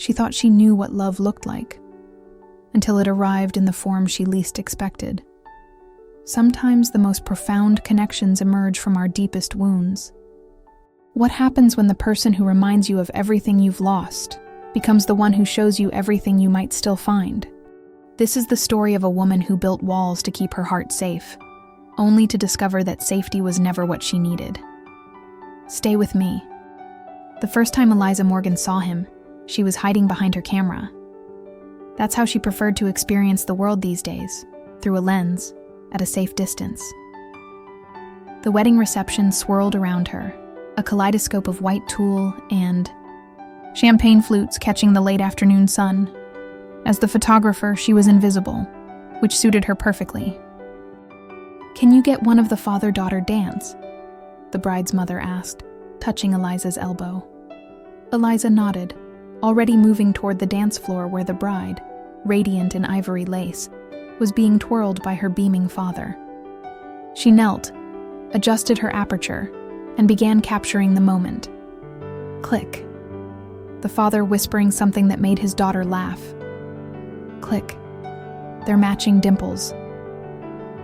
She thought she knew what love looked like, until it arrived in the form she least expected. Sometimes the most profound connections emerge from our deepest wounds. What happens when the person who reminds you of everything you've lost becomes the one who shows you everything you might still find? This is the story of a woman who built walls to keep her heart safe, only to discover that safety was never what she needed. Stay with me. The first time Eliza Morgan saw him, she was hiding behind her camera. That's how she preferred to experience the world these days, through a lens, at a safe distance. The wedding reception swirled around her, a kaleidoscope of white tulle and champagne flutes catching the late afternoon sun. As the photographer, she was invisible, which suited her perfectly. "Can you get one of the father-daughter dance?" the bride's mother asked, touching Eliza's elbow. Eliza nodded, already moving toward the dance floor where the bride, radiant in ivory lace, was being twirled by her beaming father. She knelt, adjusted her aperture, and began capturing the moment. Click. The father whispering something that made his daughter laugh. Click. Their matching dimples.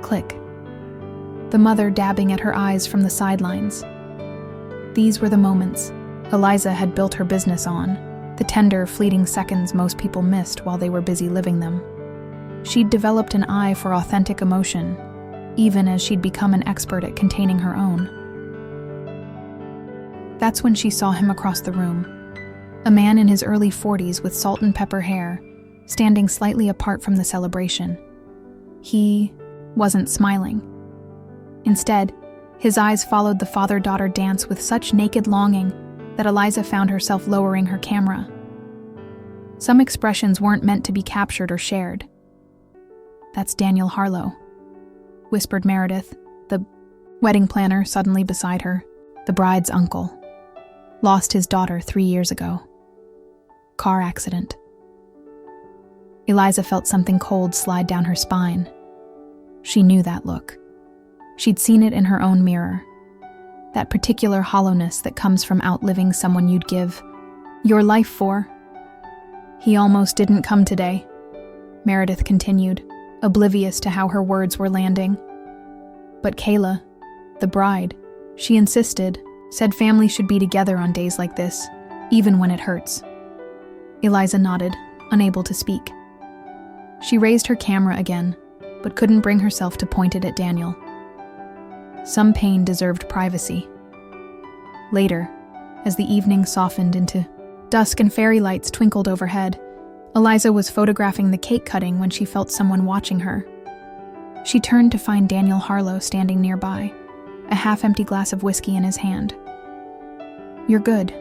Click. The mother dabbing at her eyes from the sidelines. These were the moments Eliza had built her business on, the tender, fleeting seconds most people missed while they were busy living them. She'd developed an eye for authentic emotion, even as she'd become an expert at containing her own. That's when she saw him across the room, a man in his early 40s with salt and pepper hair, standing slightly apart from the celebration. He wasn't smiling. Instead, his eyes followed the father-daughter dance with such naked longing that Eliza found herself lowering her camera. Some expressions weren't meant to be captured or shared. "That's Daniel Harlow," whispered Meredith, the wedding planner suddenly beside her, the bride's uncle. Lost his daughter 3 years ago. Car accident. Eliza felt something cold slide down her spine. She knew that look. She'd seen it in her own mirror. That particular hollowness that comes from outliving someone you'd give your life for. "He almost didn't come today," Meredith continued, oblivious to how her words were landing. "But Kayla, the bride, she insisted, said family should be together on days like this, even when it hurts." Eliza nodded, unable to speak. She raised her camera again, but couldn't bring herself to point it at Daniel. Some pain deserved privacy. Later, as the evening softened into dusk and fairy lights twinkled overhead, Eliza was photographing the cake cutting when she felt someone watching her. She turned to find Daniel Harlow standing nearby, a half-empty glass of whiskey in his hand. "You're good,"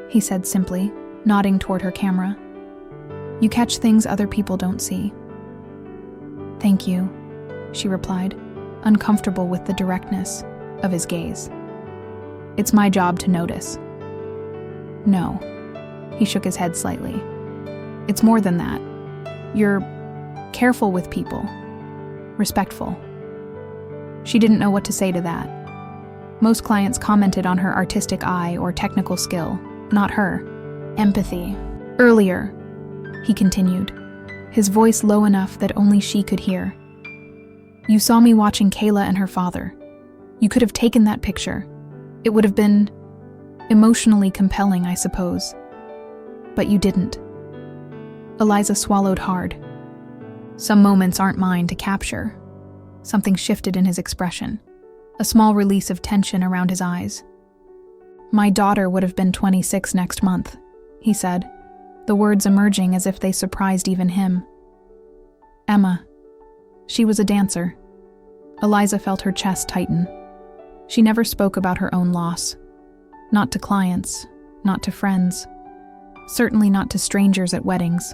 he said simply, nodding toward her camera. "You catch things other people don't see." "Thank you," she replied, uncomfortable with the directness of his gaze. "It's my job to notice." "No," he shook his head slightly. "It's more than that. You're careful with people, respectful." She didn't know what to say to that. Most clients commented on her artistic eye or technical skill, not her. "Empathy. Earlier," he continued, his voice low enough that only she could hear. "You saw me watching Kayla and her father. You could have taken that picture. It would have been emotionally compelling, I suppose. But you didn't." Eliza swallowed hard. "Some moments aren't mine to capture." Something shifted in his expression, a small release of tension around his eyes. "My daughter would have been 26 next month," he said, the words emerging as if they surprised even him. "Emma. She was a dancer." Eliza felt her chest tighten. She never spoke about her own loss. Not to clients, not to friends, certainly not to strangers at weddings.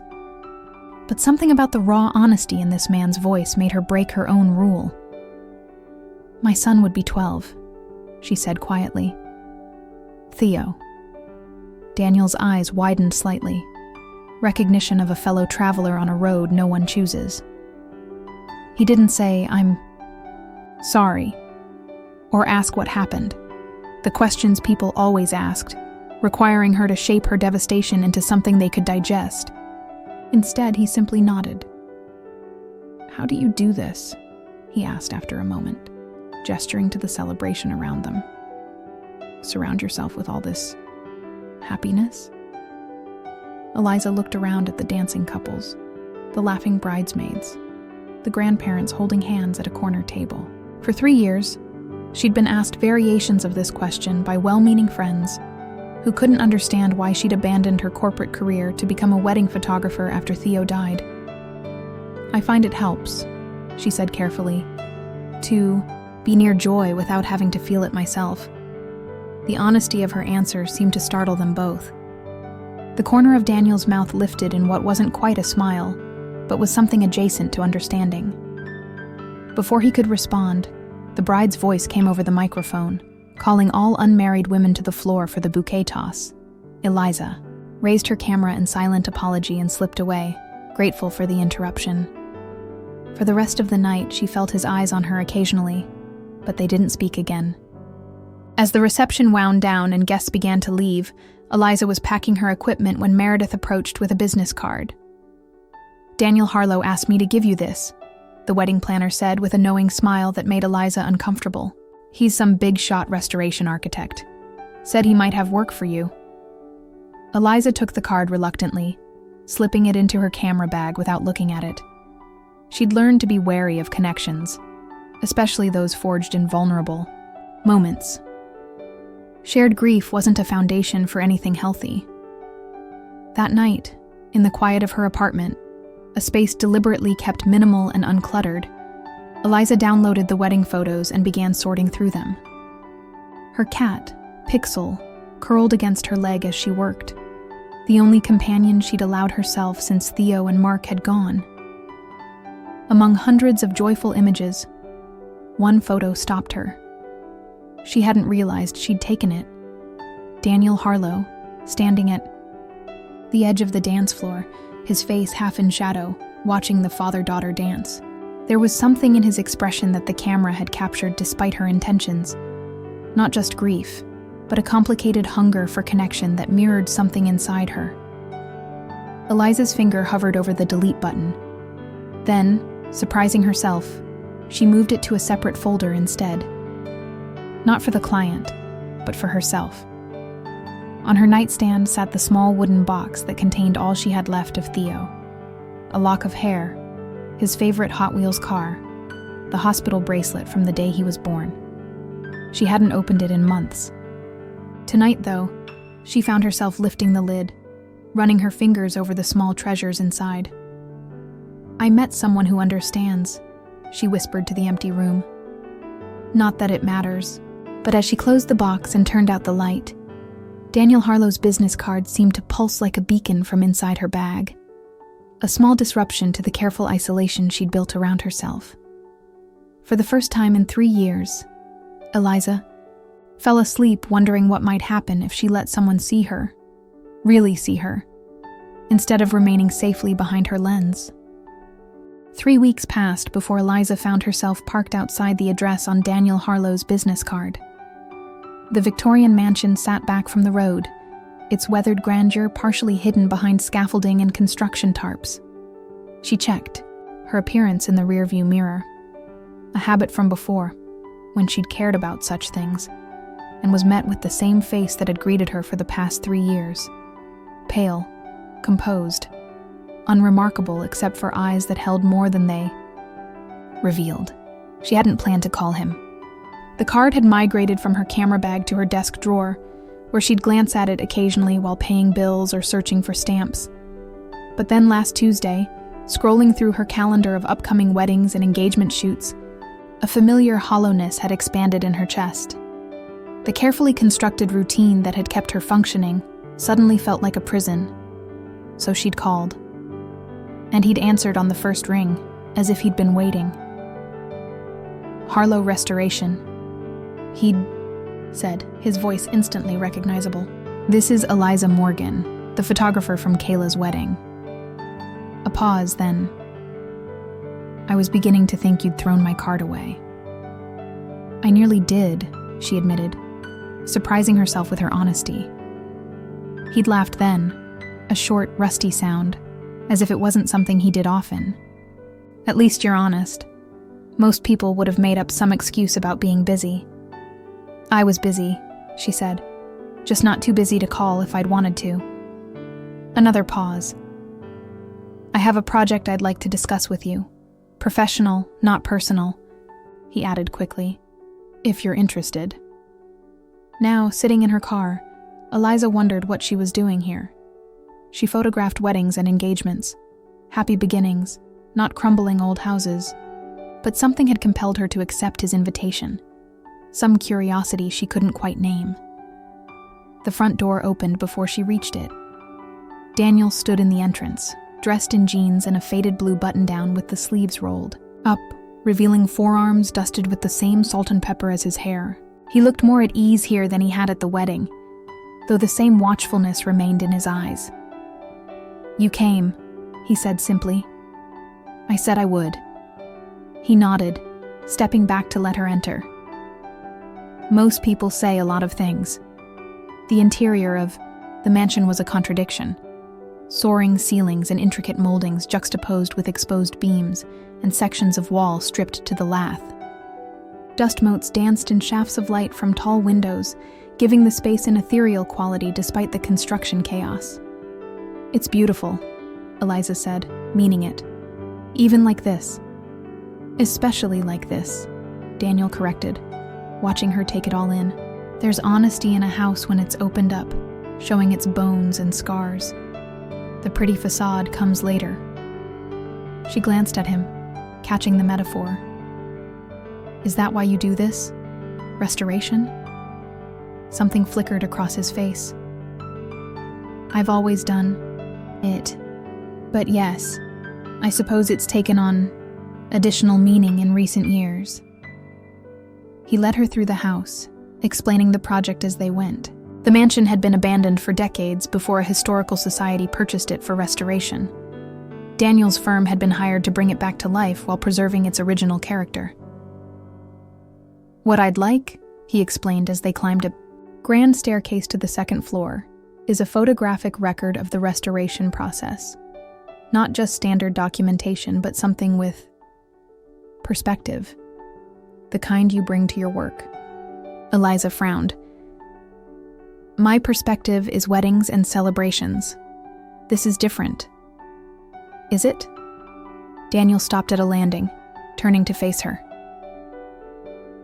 But something about the raw honesty in this man's voice made her break her own rule. "My son would be 12, she said quietly. "Theo." Daniel's eyes widened slightly. Recognition of a fellow traveler on a road no one chooses. He didn't say, "I'm sorry," or ask what happened. The questions people always asked. requiring her to shape her devastation into something they could digest. Instead, he simply nodded. "How do you do this?" he asked after a moment, gesturing to the celebration around them. "Surround yourself with all this happiness?" Eliza looked around at the dancing couples, the laughing bridesmaids, the grandparents holding hands at a corner table. For 3 years, she'd been asked variations of this question by well-meaning friends who couldn't understand why she'd abandoned her corporate career to become a wedding photographer after Theo died. "I find it helps," she said carefully, "to be near joy without having to feel it myself." The honesty of her answer seemed to startle them both. The corner of Daniel's mouth lifted in what wasn't quite a smile, but was something adjacent to understanding. Before he could respond, the bride's voice came over the microphone, calling all unmarried women to the floor for the bouquet toss. Eliza raised her camera in silent apology and slipped away, grateful for the interruption. For the rest of the night, she felt his eyes on her occasionally, but they didn't speak again. As the reception wound down and guests began to leave, Eliza was packing her equipment when Meredith approached with a business card. "Daniel Harlow asked me to give you this," the wedding planner said with a knowing smile that made Eliza uncomfortable. "He's some big-shot restoration architect. Said he might have work for you." Eliza took the card reluctantly, slipping it into her camera bag without looking at it. She'd learned to be wary of connections, especially those forged in vulnerable moments. Shared grief wasn't a foundation for anything healthy. That night, in the quiet of her apartment, a space deliberately kept minimal and uncluttered, Eliza downloaded the wedding photos and began sorting through them. Her cat, Pixel, curled against her leg as she worked, the only companion she'd allowed herself since Theo and Mark had gone. Among hundreds of joyful images, one photo stopped her. She hadn't realized she'd taken it. Daniel Harlow, standing at the edge of the dance floor, his face half in shadow, watching the father-daughter dance. There was something in his expression that the camera had captured despite her intentions. Not just grief, but a complicated hunger for connection that mirrored something inside her. Eliza's finger hovered over the delete button. Then, surprising herself, she moved it to a separate folder instead. Not for the client, but for herself. On her nightstand sat the small wooden box that contained all she had left of Theo. A lock of hair, his favorite Hot Wheels car, the hospital bracelet from the day he was born. She hadn't opened it in months. Tonight, though, she found herself lifting the lid, running her fingers over the small treasures inside. "I met someone who understands," she whispered to the empty room. Not that it matters, but as she closed the box and turned out the light, Daniel Harlow's business card seemed to pulse like a beacon from inside her bag, a small disruption to the careful isolation she'd built around herself. For the first time in 3 years, Eliza fell asleep wondering what might happen if she let someone see her, really see her, instead of remaining safely behind her lens. 3 weeks passed before Eliza found herself parked outside the address on Daniel Harlow's business card. The Victorian mansion sat back from the road, its weathered grandeur partially hidden behind scaffolding and construction tarps. She checked, her appearance in the rearview mirror. A habit from before, when she'd cared about such things, and was met with the same face that had greeted her for the past 3 years. Pale, composed, unremarkable except for eyes that held more than they revealed. She hadn't planned to call him. The card had migrated from her camera bag to her desk drawer, where she'd glance at it occasionally while paying bills or searching for stamps. But then last Tuesday, scrolling through her calendar of upcoming weddings and engagement shoots, a familiar hollowness had expanded in her chest. The carefully constructed routine that had kept her functioning suddenly felt like a prison. So she'd called. And he'd answered on the first ring, as if he'd been waiting. "Harlow Restoration," he'd said, his voice instantly recognizable. "This is Eliza Morgan, the photographer from Kayla's wedding." A pause, then. "I was beginning to think you'd thrown my card away." "I nearly did," she admitted, surprising herself with her honesty. He'd laughed then, a short, rusty sound, as if it wasn't something he did often. At least you're honest. Most people would have made up some excuse about being busy. I was busy, she said, just not too busy to call if I'd wanted to. Another pause. I have a project I'd like to discuss with you. Professional, not personal, he added quickly, if you're interested. Now, sitting in her car, Eliza wondered what she was doing here. She photographed weddings and engagements, happy beginnings, not crumbling old houses. But something had compelled her to accept his invitation, some curiosity she couldn't quite name. The front door opened before she reached it. Daniel stood in the entrance, dressed in jeans and a faded blue button-down with the sleeves rolled up, revealing forearms dusted with the same salt and pepper as his hair. He looked more at ease here than he had at the wedding, though the same watchfulness remained in his eyes. "You came," he said simply. "I said I would." He nodded, stepping back to let her enter. Most people say a lot of things. The interior of the mansion was a contradiction. Soaring ceilings and intricate moldings juxtaposed with exposed beams and sections of wall stripped to the lath. Dust motes danced in shafts of light from tall windows, giving the space an ethereal quality despite the construction chaos. "It's beautiful," Eliza said, meaning it. "Even like this." "Especially like this," Daniel corrected, watching her take it all in. "There's honesty in a house when it's opened up, showing its bones and scars. The pretty facade comes later." She glanced at him, catching the metaphor. "Is that why you do this? Restoration?" Something flickered across his face. "I've always done it. But yes, I suppose it's taken on additional meaning in recent years." He led her through the house, explaining the project as they went. The mansion had been abandoned for decades before a historical society purchased it for restoration. Daniel's firm had been hired to bring it back to life while preserving its original character. "What I'd like," he explained as they climbed a grand staircase to the second floor, "is a photographic record of the restoration process. Not just standard documentation, but something with perspective. The kind you bring to your work." Eliza frowned. "My perspective is weddings and celebrations. This is different." "Is it?" Daniel stopped at a landing, turning to face her.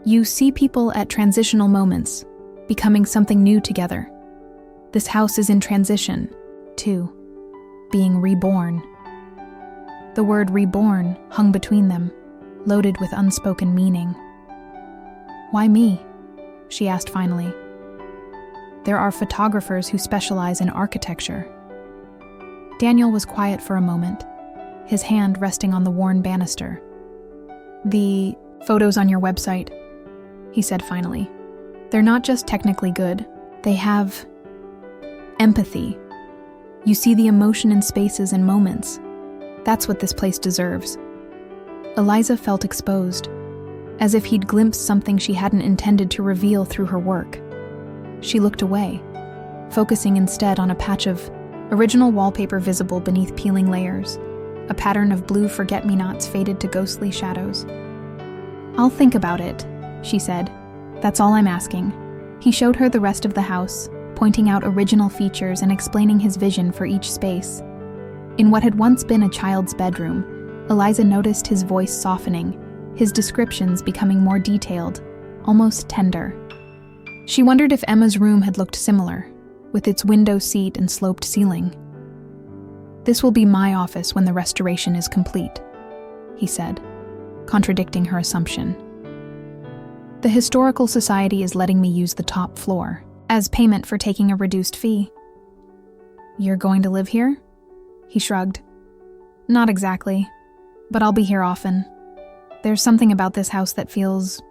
"You see people at transitional moments, becoming something new together. This house is in transition, too, being reborn." The word reborn hung between them, loaded with unspoken meaning. "Why me?" she asked finally. "There are photographers who specialize in architecture." Daniel was quiet for a moment, his hand resting on the worn banister. "The photos on your website," he said finally. "They're not just technically good, they have empathy. You see the emotion in spaces and moments. That's what this place deserves." Eliza felt exposed, as if he'd glimpsed something she hadn't intended to reveal through her work. She looked away, focusing instead on a patch of original wallpaper visible beneath peeling layers, a pattern of blue forget-me-nots faded to ghostly shadows. "I'll think about it," she said. "That's all I'm asking." He showed her the rest of the house, pointing out original features and explaining his vision for each space. In what had once been a child's bedroom, Eliza noticed his voice softening, his descriptions becoming more detailed, almost tender. She wondered if Emma's room had looked similar, with its window seat and sloped ceiling. "This will be my office when the restoration is complete," he said, contradicting her assumption. "The Historical Society is letting me use the top floor, as payment for taking a reduced fee." "You're going to live here?" He shrugged. "Not exactly, but I'll be here often. There's something about this house that feels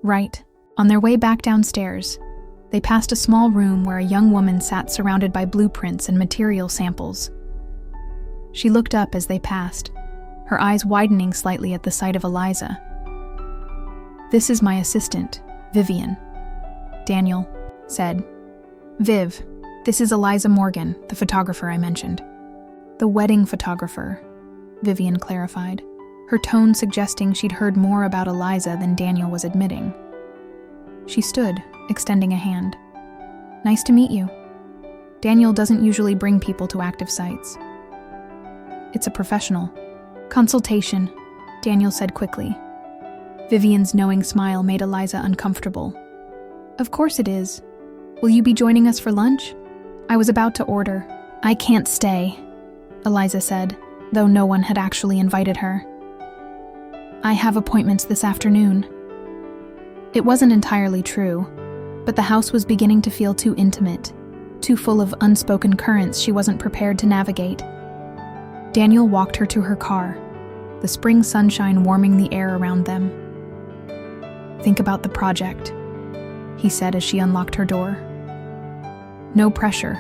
right." On their way back downstairs, they passed a small room where a young woman sat surrounded by blueprints and material samples. She looked up as they passed, her eyes widening slightly at the sight of Eliza. "This is my assistant, Vivian," Daniel said. "Viv, This is Eliza Morgan, the photographer I mentioned. The wedding photographer, Vivian clarified, her tone suggesting she'd heard more about Eliza than Daniel was admitting. She stood, extending a hand. Nice to meet you. Daniel doesn't usually bring people to active sites. It's a professional consultation, Daniel said quickly. Vivian's knowing smile made Eliza uncomfortable. Of course it is. Will you be joining us for lunch? I was about to order. I can't stay, Eliza said, though no one had actually invited her. I have appointments this afternoon. It wasn't entirely true, but the house was beginning to feel too intimate, too full of unspoken currents she wasn't prepared to navigate. Daniel walked her to her car, the spring sunshine warming the air around them. Think about the project, he said as she unlocked her door. No pressure,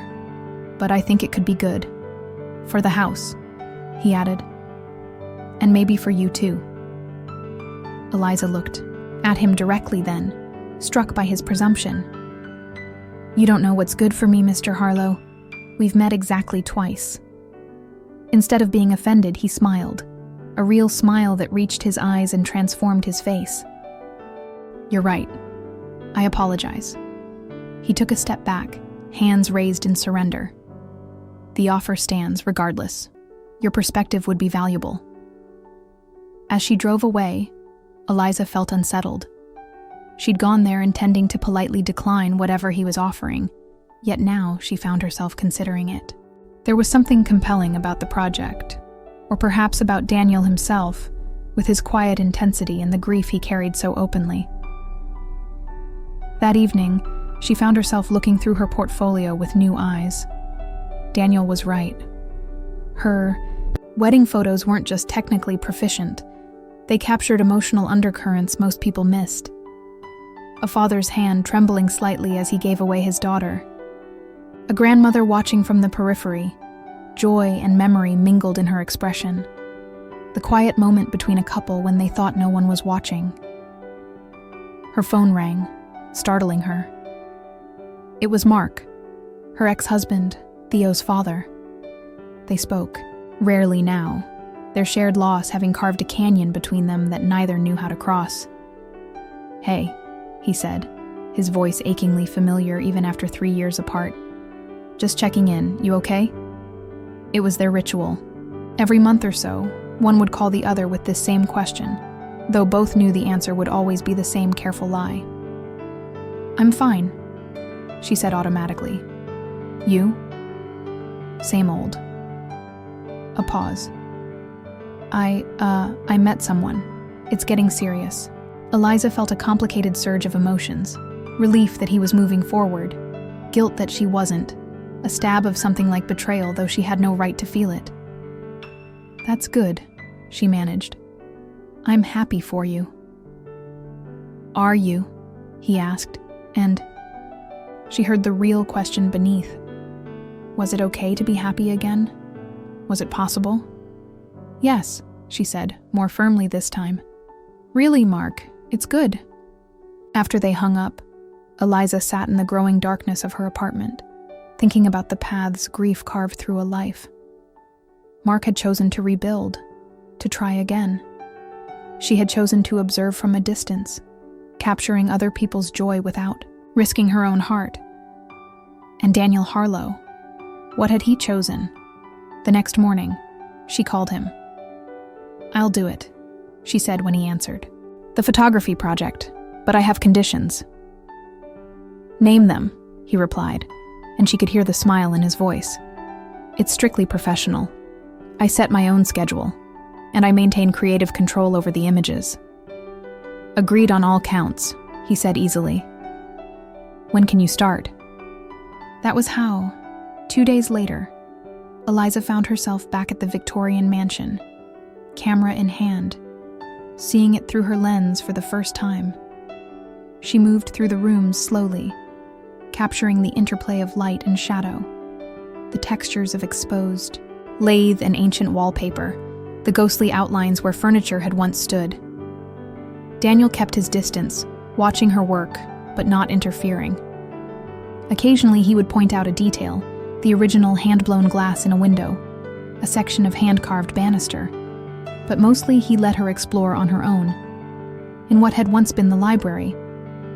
but I think it could be good. For the house, he added. And maybe for you too. Eliza looked at him directly then, struck by his presumption. You don't know what's good for me, Mr. Harlow. We've met exactly twice. Instead of being offended, he smiled, a real smile that reached his eyes and transformed his face. You're right. I apologize. He took a step back, hands raised in surrender. The offer stands regardless. Your perspective would be valuable. As she drove away, Eliza felt unsettled. She'd gone there intending to politely decline whatever he was offering, yet now she found herself considering it. There was something compelling about the project, or perhaps about Daniel himself, with his quiet intensity and the grief he carried so openly. That evening, she found herself looking through her portfolio with new eyes. Daniel was right. Her wedding photos weren't just technically proficient. They captured emotional undercurrents most people missed. A father's hand trembling slightly as he gave away his daughter. A grandmother watching from the periphery. Joy and memory mingled in her expression. The quiet moment between a couple when they thought no one was watching. Her phone rang, startling her. It was Mark, her ex-husband, Theo's father. They spoke, rarely now, their shared loss having carved a canyon between them that neither knew how to cross. Hey, he said, his voice achingly familiar even after 3 years apart. Just checking in, you okay? It was their ritual. Every month or so, one would call the other with this same question, though both knew the answer would always be the same careful lie. I'm fine, she said automatically. You? Same old. A pause. I met someone. It's getting serious. Eliza felt a complicated surge of emotions. Relief that he was moving forward. Guilt that she wasn't. A stab of something like betrayal, though she had no right to feel it. That's good, she managed. I'm happy for you. Are you? He asked, and she heard the real question beneath. Was it okay to be happy again? Was it possible? Yes, she said, more firmly this time. Really, Mark, it's good. After they hung up, Eliza sat in the growing darkness of her apartment, thinking about the paths grief carved through a life. Mark had chosen to rebuild, to try again. She had chosen to observe from a distance, capturing other people's joy without risking her own heart. And Daniel Harlow, what had he chosen? The next morning, she called him. I'll do it, she said when he answered. The photography project, but I have conditions. Name them, he replied, and she could hear the smile in his voice. It's strictly professional. I set my own schedule, and I maintain creative control over the images. Agreed on all counts, he said easily. When can you start? That was how, 2 days later, Eliza found herself back at the Victorian mansion, camera in hand, seeing it through her lens for the first time. She moved through the rooms slowly, capturing the interplay of light and shadow, the textures of exposed lathe and ancient wallpaper, the ghostly outlines where furniture had once stood. Daniel kept his distance, watching her work, but not interfering. Occasionally, he would point out a detail, the original hand-blown glass in a window, a section of hand-carved banister. But mostly, he let her explore on her own. In what had once been the library,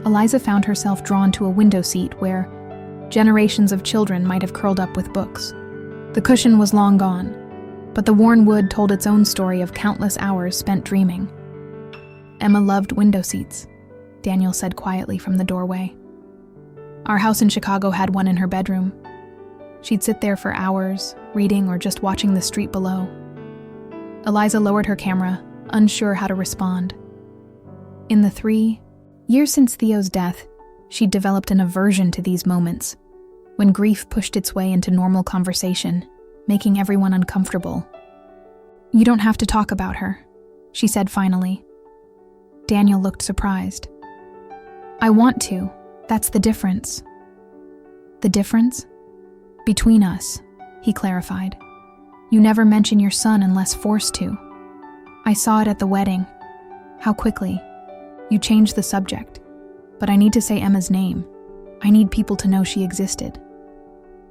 Eliza found herself drawn to a window seat where generations of children might have curled up with books. The cushion was long gone, but the worn wood told its own story of countless hours spent dreaming. Emma loved window seats, Daniel said quietly from the doorway. Our house in Chicago had one in her bedroom. She'd sit there for hours, reading or just watching the street below. Eliza lowered her camera, unsure how to respond. In the 3 years since Theo's death, she'd developed an aversion to these moments, when grief pushed its way into normal conversation, making everyone uncomfortable. "You don't have to talk about her," she said finally. Daniel looked surprised. "I want to. That's the difference." "The difference?" "Between us," he clarified. "You never mention your son unless forced to. I saw it at the wedding. How quickly. You changed the subject. But I need to say Emma's name. I need people to know she existed."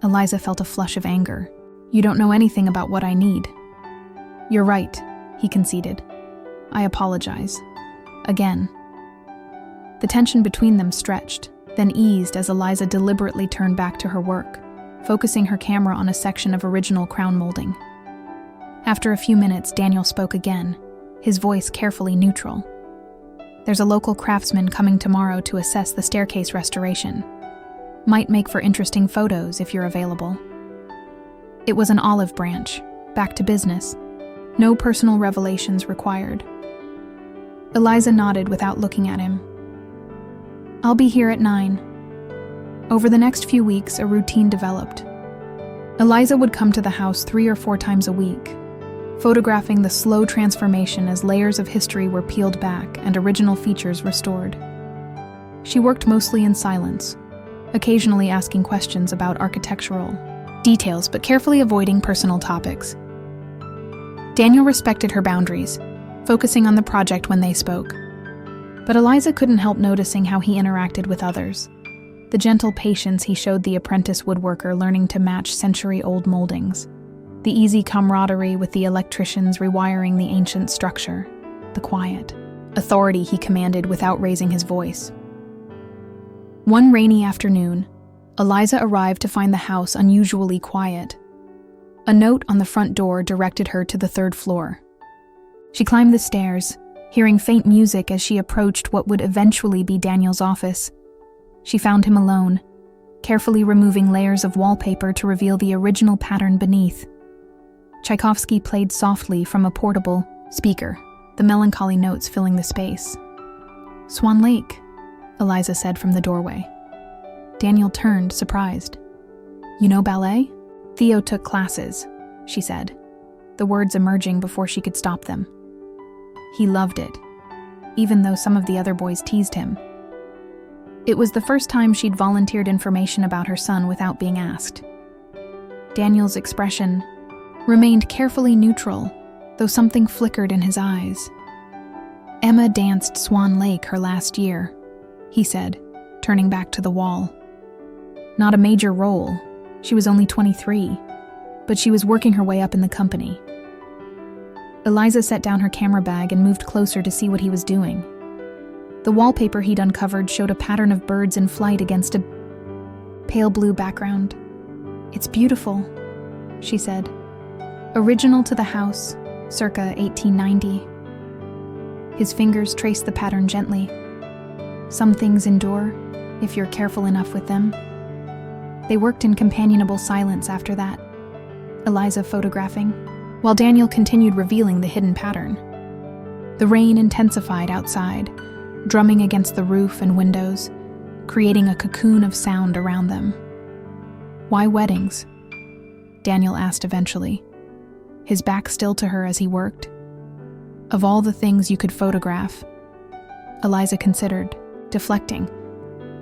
Eliza felt a flush of anger. "You don't know anything about what I need." "You're right," he conceded. "I apologize. Again." The tension between them stretched, then eased as Eliza deliberately turned back to her work, focusing her camera on a section of original crown molding. After a few minutes, Daniel spoke again, his voice carefully neutral. "There's a local craftsman coming tomorrow to assess the staircase restoration. Might make for interesting photos if you're available." It was an olive branch, back to business. No personal revelations required. Eliza nodded without looking at him. "I'll be here at 9. Over the next few weeks, a routine developed. Eliza would come to the house 3 or 4 times a week, photographing the slow transformation as layers of history were peeled back and original features restored. She worked mostly in silence, occasionally asking questions about architectural details but carefully avoiding personal topics. Daniel respected her boundaries, focusing on the project when they spoke. But Eliza couldn't help noticing how he interacted with others. The gentle patience he showed the apprentice woodworker learning to match century-old moldings. The easy camaraderie with the electricians rewiring the ancient structure. The quiet authority he commanded without raising his voice. One rainy afternoon, Eliza arrived to find the house unusually quiet. A note on the front door directed her to the 3rd floor. She climbed the stairs, hearing faint music as she approached what would eventually be Daniel's office. She found him alone, carefully removing layers of wallpaper to reveal the original pattern beneath. Tchaikovsky played softly from a portable speaker, the melancholy notes filling the space. "Swan Lake," Eliza said from the doorway. Daniel turned, surprised. "You know ballet?" "Theo took classes," she said, the words emerging before she could stop them. He loved it, even though some of the other boys teased him. It was the first time she'd volunteered information about her son without being asked. Daniel's expression remained carefully neutral, though something flickered in his eyes. "Emma danced Swan Lake her last year," he said, turning back to the wall. "Not a major role. She was only 23, but she was working her way up in the company." Eliza set down her camera bag and moved closer to see what he was doing. The wallpaper he'd uncovered showed a pattern of birds in flight against a pale blue background. "It's beautiful," she said. "Original to the house, circa 1890. His fingers traced the pattern gently. "Some things endure, if you're careful enough with them." They worked in companionable silence after that, Eliza photographing, while Daniel continued revealing the hidden pattern. The rain intensified outside, drumming against the roof and windows, creating a cocoon of sound around them. "Why weddings?" Daniel asked eventually, his back still to her as he worked. "Of all the things you could photograph," Eliza considered, deflecting,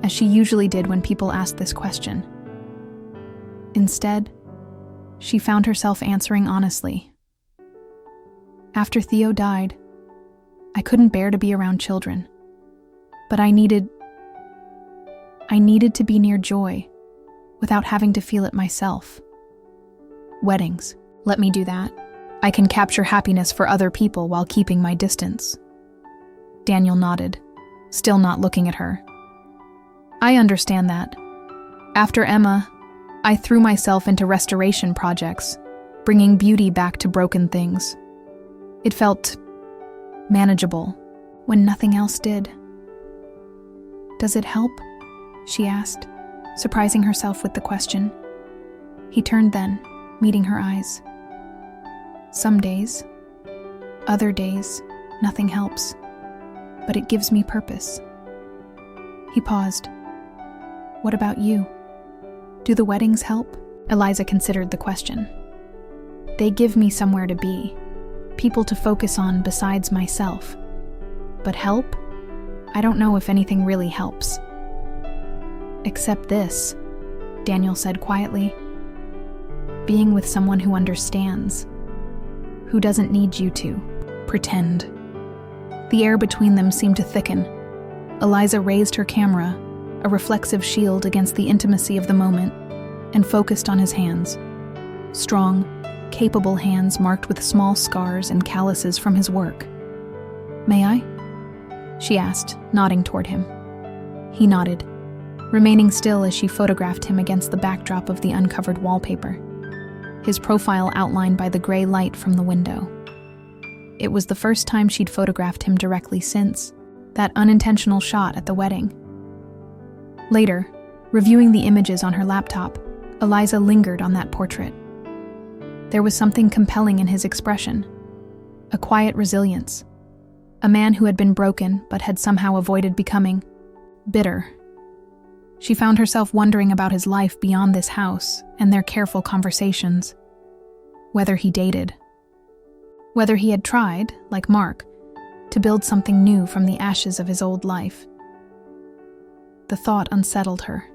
as she usually did when people asked this question. Instead, she found herself answering honestly. "After Theo died, I couldn't bear to be around children. But I needed to be near Joy, without having to feel it myself. Weddings. Let me do that. I can capture happiness for other people while keeping my distance. Daniel nodded, still not looking at her. I understand that. After Emma, I threw myself into restoration projects, bringing beauty back to broken things. It felt manageable when nothing else did. Does it help? She asked, surprising herself with the question. He turned then, meeting her eyes. Some days, other days, nothing helps, but it gives me purpose. He paused. What about you? Do the weddings help? Eliza considered the question. They give me somewhere to be, people to focus on besides myself. But help? I don't know if anything really helps. Except this, Daniel said quietly. Being with someone who understands, who doesn't need you to pretend. The air between them seemed to thicken. Eliza raised her camera, a reflexive shield against the intimacy of the moment, and focused on his hands. Strong, capable hands marked with small scars and calluses from his work. May I? She asked, nodding toward him. He nodded, remaining still as she photographed him against the backdrop of the uncovered wallpaper, his profile outlined by the gray light from the window. It was the first time she'd photographed him directly since that unintentional shot at the wedding. Later, reviewing the images on her laptop, Eliza lingered on that portrait. There was something compelling in his expression, a quiet resilience, a man who had been broken but had somehow avoided becoming bitter. She found herself wondering about his life beyond this house and their careful conversations. Whether he dated. Whether he had tried, like Mark, to build something new from the ashes of his old life. The thought unsettled her.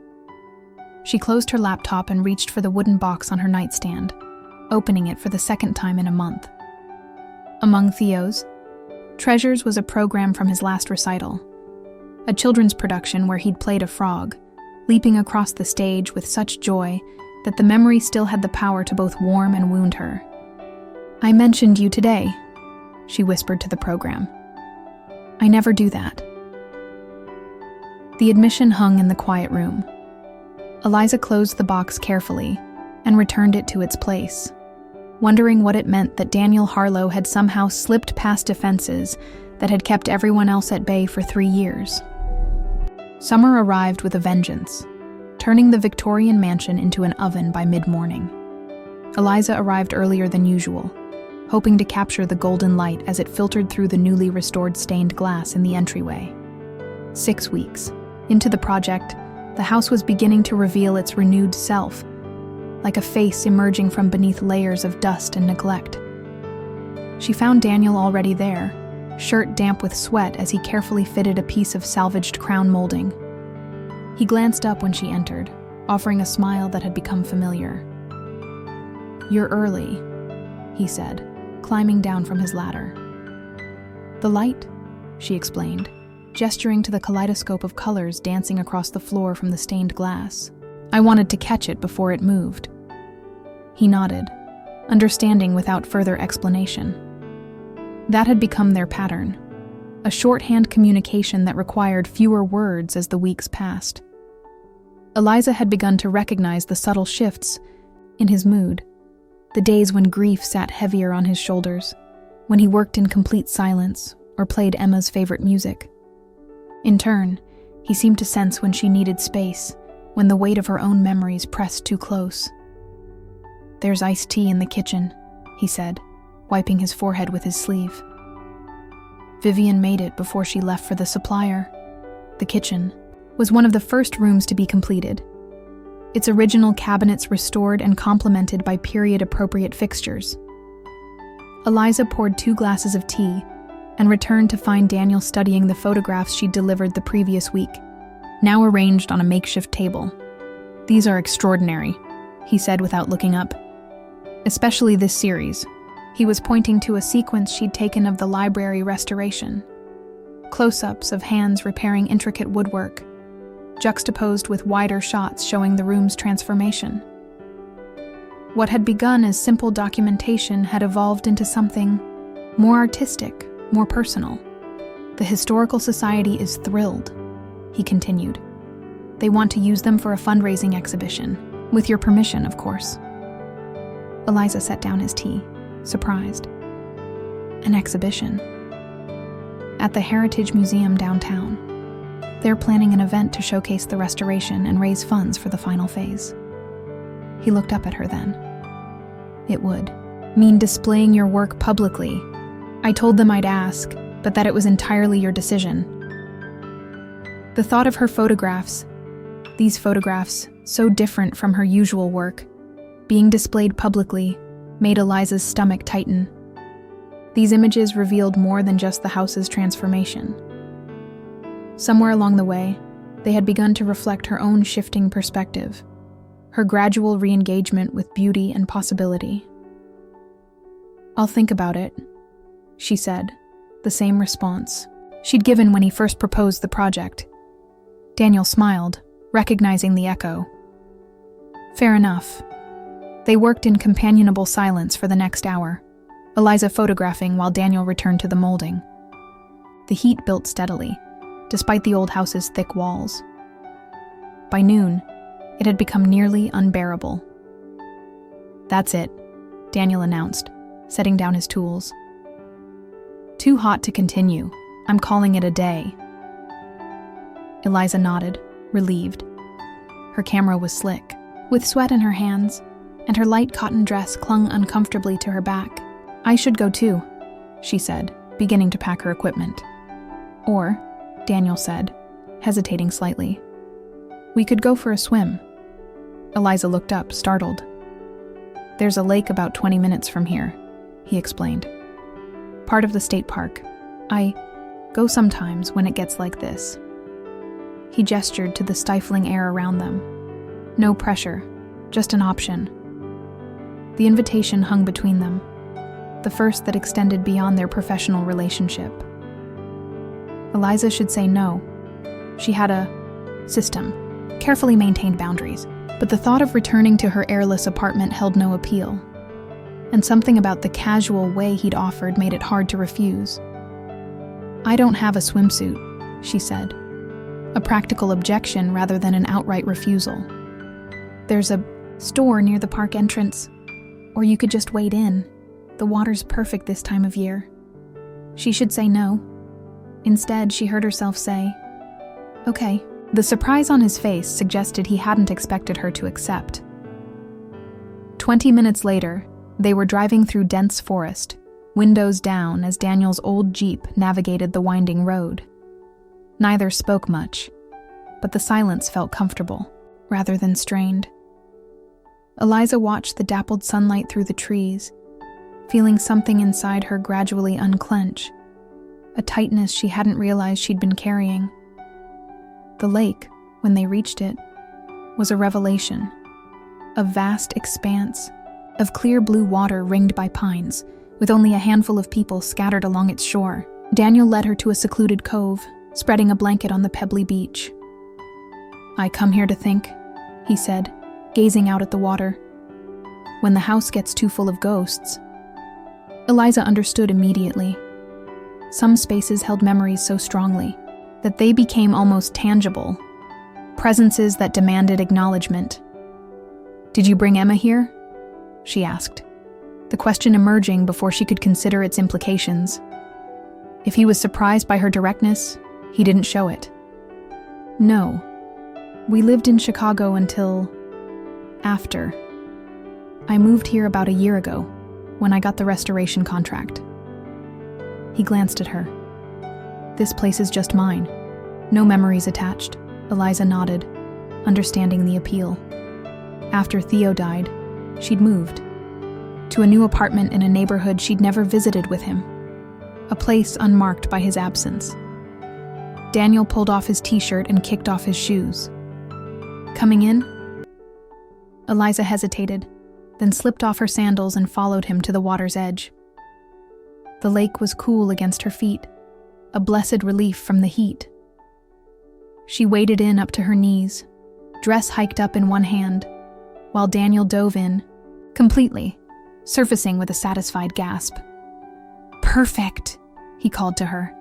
She closed her laptop and reached for the wooden box on her nightstand, opening it for the second time in a month. Among Theo's treasures was a program from his last recital, a children's production where he'd played a frog, leaping across the stage with such joy that the memory still had the power to both warm and wound her. I mentioned you today, she whispered to the program. I never do that. The admission hung in the quiet room. Eliza closed the box carefully and returned it to its place, wondering what it meant that Daniel Harlow had somehow slipped past defenses that had kept everyone else at bay for 3 years. Summer arrived with a vengeance, turning the Victorian mansion into an oven by mid-morning. Eliza arrived earlier than usual, hoping to capture the golden light as it filtered through the newly restored stained glass in the entryway. 6 weeks into the project, the house was beginning to reveal its renewed self, like a face emerging from beneath layers of dust and neglect. She found Daniel already there, shirt damp with sweat as he carefully fitted a piece of salvaged crown molding. He glanced up when she entered, offering a smile that had become familiar. You're early, he said, climbing down from his ladder. The light, she explained, gesturing to the kaleidoscope of colors dancing across the floor from the stained glass. I wanted to catch it before it moved. He nodded, understanding without further explanation. That had become their pattern, a shorthand communication that required fewer words as the weeks passed. Eliza had begun to recognize the subtle shifts in his mood, the days when grief sat heavier on his shoulders, when he worked in complete silence or played Emma's favorite music. In turn, he seemed to sense when she needed space, when the weight of her own memories pressed too close. There's iced tea in the kitchen, he said, wiping his forehead with his sleeve. Vivian made it before she left for the supplier. The kitchen was one of the first rooms to be completed, its original cabinets restored and complemented by period-appropriate fixtures. Eliza poured 2 glasses of tea and returned to find Daniel studying the photographs she'd delivered the previous week, now arranged on a makeshift table. These are extraordinary, he said without looking up. Especially this series. He was pointing to a sequence she'd taken of the library restoration. Close-ups of hands repairing intricate woodwork, juxtaposed with wider shots showing the room's transformation. What had begun as simple documentation had evolved into something more artistic, more personal. "The Historical Society is thrilled," he continued. "They want to use them for a fundraising exhibition. With your permission, of course." Eliza set down his tea, surprised. An exhibition? At the Heritage Museum downtown. They're planning an event to showcase the restoration and raise funds for the final phase. He looked up at her then. "It would mean displaying your work publicly. I told them I'd ask, but that it was entirely your decision." The thought of her photographs, these photographs so different from her usual work, being displayed publicly, made Eliza's stomach tighten. These images revealed more than just the house's transformation. Somewhere along the way, they had begun to reflect her own shifting perspective, her gradual re-engagement with beauty and possibility. "I'll think about it," she said, the same response she'd given when he first proposed the project. Daniel smiled, recognizing the echo. Fair enough. They worked in companionable silence for the next hour, Eliza photographing while Daniel returned to the molding. The heat built steadily, despite the old house's thick walls. By noon, it had become nearly unbearable. "That's it," Daniel announced, setting down his tools. "Too hot to continue. I'm calling it a day." Eliza nodded, relieved. Her camera was slick, with sweat in her hands, and her light cotton dress clung uncomfortably to her back. "I should go too," she said, beginning to pack her equipment. "Or," Daniel said, hesitating slightly, "we could go for a swim." Eliza looked up, startled. "There's a lake about 20 minutes from here," he explained. "Part of the state park. I go sometimes when it gets like this." He gestured to the stifling air around them. No pressure, just an option. The invitation hung between them, the first that extended beyond their professional relationship. Eliza should say no. She had a system, carefully maintained boundaries, but the thought of returning to her airless apartment held no appeal, and something about the casual way he'd offered made it hard to refuse. "I don't have a swimsuit," she said, a practical objection rather than an outright refusal. "There's a store near the park entrance, or you could just wade in. The water's perfect this time of year." She should say no. Instead, she heard herself say, "Okay." The surprise on his face suggested he hadn't expected her to accept. 20 minutes later, they were driving through dense forest, windows down as Daniel's old Jeep navigated the winding road. Neither spoke much, but the silence felt comfortable, rather than strained. Eliza watched the dappled sunlight through the trees, feeling something inside her gradually unclench, a tightness she hadn't realized she'd been carrying. The lake, when they reached it, was a revelation. A vast expanse of clear blue water ringed by pines, with only a handful of people scattered along its shore. Daniel led her to a secluded cove, spreading a blanket on the pebbly beach. "I come here to think," he said, gazing out at the water. "When the house gets too full of ghosts." Eliza understood immediately. Some spaces held memories so strongly that they became almost tangible, presences that demanded acknowledgement. "Did you bring Emma here?" she asked, the question emerging before she could consider its implications. If he was surprised by her directness, he didn't show it. "No. We lived in Chicago until after. I moved here about a year ago, when I got the restoration contract." He glanced at her. "This place is just mine. No memories attached." Eliza nodded, understanding the appeal. After Theo died, she'd moved to a new apartment in a neighborhood she'd never visited with him, a place unmarked by his absence. Daniel pulled off his t-shirt and kicked off his shoes. "Coming in?" Eliza hesitated, then slipped off her sandals and followed him to the water's edge. The lake was cool against her feet, a blessed relief from the heat. She waded in up to her knees, dress hiked up in one hand, while Daniel dove in, completely, surfacing with a satisfied gasp. "Perfect," he called to her.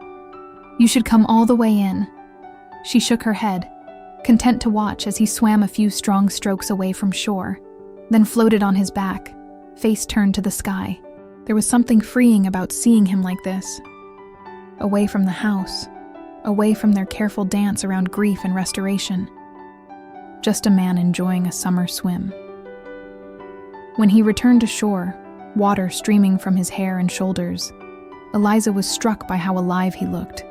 "You should come all the way in." She shook her head, content to watch as he swam a few strong strokes away from shore, then floated on his back, face turned to the sky. There was something freeing about seeing him like this. Away from the house, away from their careful dance around grief and restoration. Just a man enjoying a summer swim. When he returned to shore, water streaming from his hair and shoulders, Eliza was struck by how alive he looked,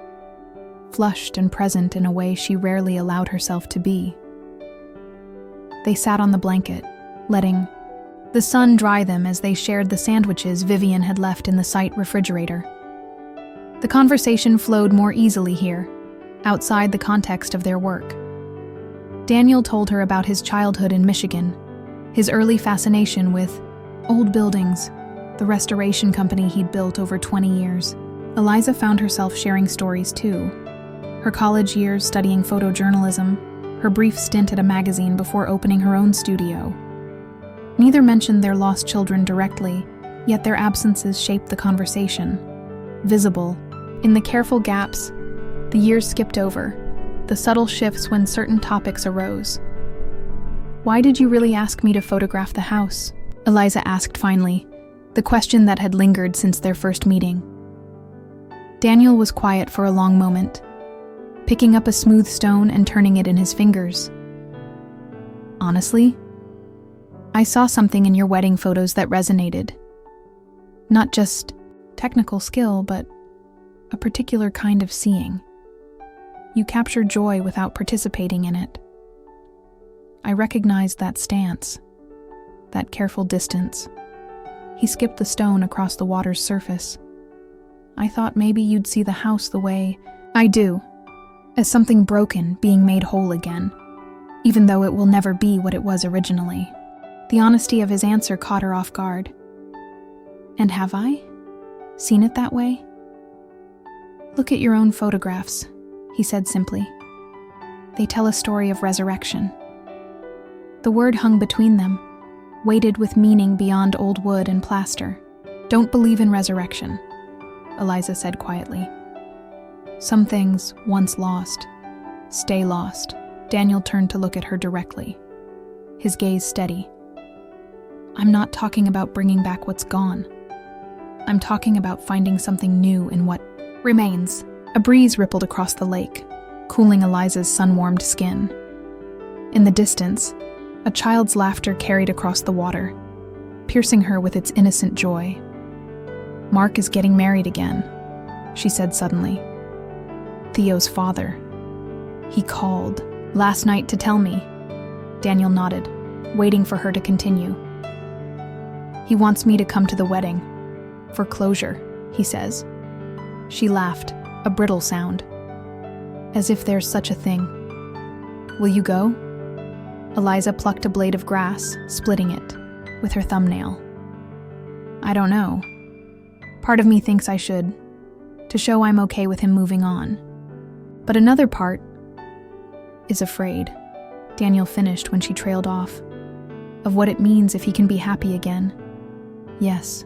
flushed and present in a way she rarely allowed herself to be. They sat on the blanket, letting the sun dry them as they shared the sandwiches Vivian had left in the site refrigerator. The conversation flowed more easily here, outside the context of their work. Daniel told her about his childhood in Michigan, his early fascination with old buildings, the restoration company he'd built over 20 years. Eliza found herself sharing stories too. Her college years studying photojournalism, her brief stint at a magazine before opening her own studio. Neither mentioned their lost children directly, yet their absences shaped the conversation. Visible, in the careful gaps, the years skipped over, the subtle shifts when certain topics arose. "Why did you really ask me to photograph the house?" Eliza asked finally, the question that had lingered since their first meeting. Daniel was quiet for a long moment, picking up a smooth stone and turning it in his fingers. "Honestly, I saw something in your wedding photos that resonated. Not just technical skill, but a particular kind of seeing. You capture joy without participating in it. I recognized that stance, that careful distance." He skipped the stone across the water's surface. "I thought maybe you'd see the house the way I do, as something broken being made whole again, even though it will never be what it was originally." The honesty of his answer caught her off guard. "And have I seen it that way?" "Look at your own photographs," he said simply. "They tell a story of resurrection." The word hung between them, weighted with meaning beyond old wood and plaster. "Don't believe in resurrection," Eliza said quietly. "Some things, once lost, stay lost." Daniel turned to look at her directly, his gaze steady. "I'm not talking about bringing back what's gone. I'm talking about finding something new in what remains." A breeze rippled across the lake, cooling Eliza's sun-warmed skin. In the distance, a child's laughter carried across the water, piercing her with its innocent joy. "Mark is getting married again," she said suddenly. "Theo's father. He called last night to tell me." Daniel nodded, waiting for her to continue. "He wants me to come to the wedding. For closure, he says." She laughed, a brittle sound. "As if there's such a thing. Will you go?" Eliza plucked a blade of grass, splitting it with her thumbnail. "I don't know. Part of me thinks I should, to show I'm okay with him moving on. But another part is afraid," Daniel finished when she trailed off, "of what it means if he can be happy again. Yes."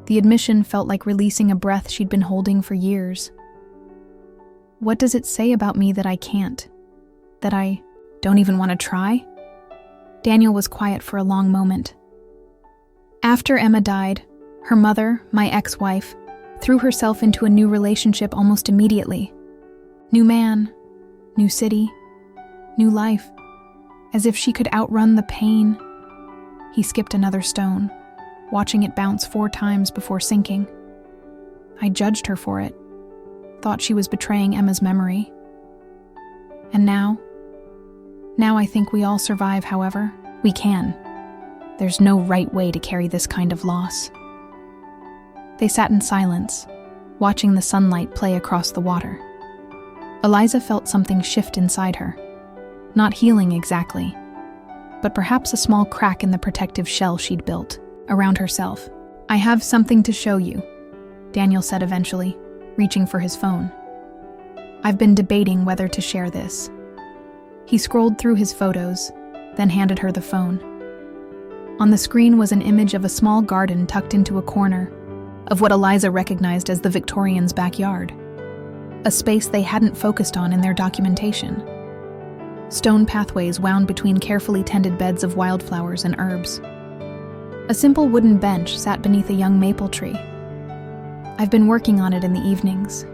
The admission felt like releasing a breath she'd been holding for years. "What does it say about me that I can't? That I don't even want to try?" Daniel was quiet for a long moment. "After Emma died, her mother, my ex-wife, threw herself into a new relationship almost immediately. New man, new city, new life, as if she could outrun the pain." He skipped another stone, watching it bounce 4 times before sinking. "I judged her for it, thought she was betraying Emma's memory. And now I think we all survive however we can. There's no right way to carry this kind of loss." They sat in silence, watching the sunlight play across the water. Eliza felt something shift inside her. Not healing exactly, but perhaps a small crack in the protective shell she'd built around herself. "I have something to show you," Daniel said eventually, reaching for his phone. I've been debating whether to share this. He scrolled through his photos, then handed her the phone. On the screen was an image of a small garden tucked into a corner of what Eliza recognized as the Victorians' backyard, a space they hadn't focused on in their documentation. Stone pathways wound between carefully tended beds of wildflowers and herbs. A simple wooden bench sat beneath a young maple tree. I've been working on it in the evenings,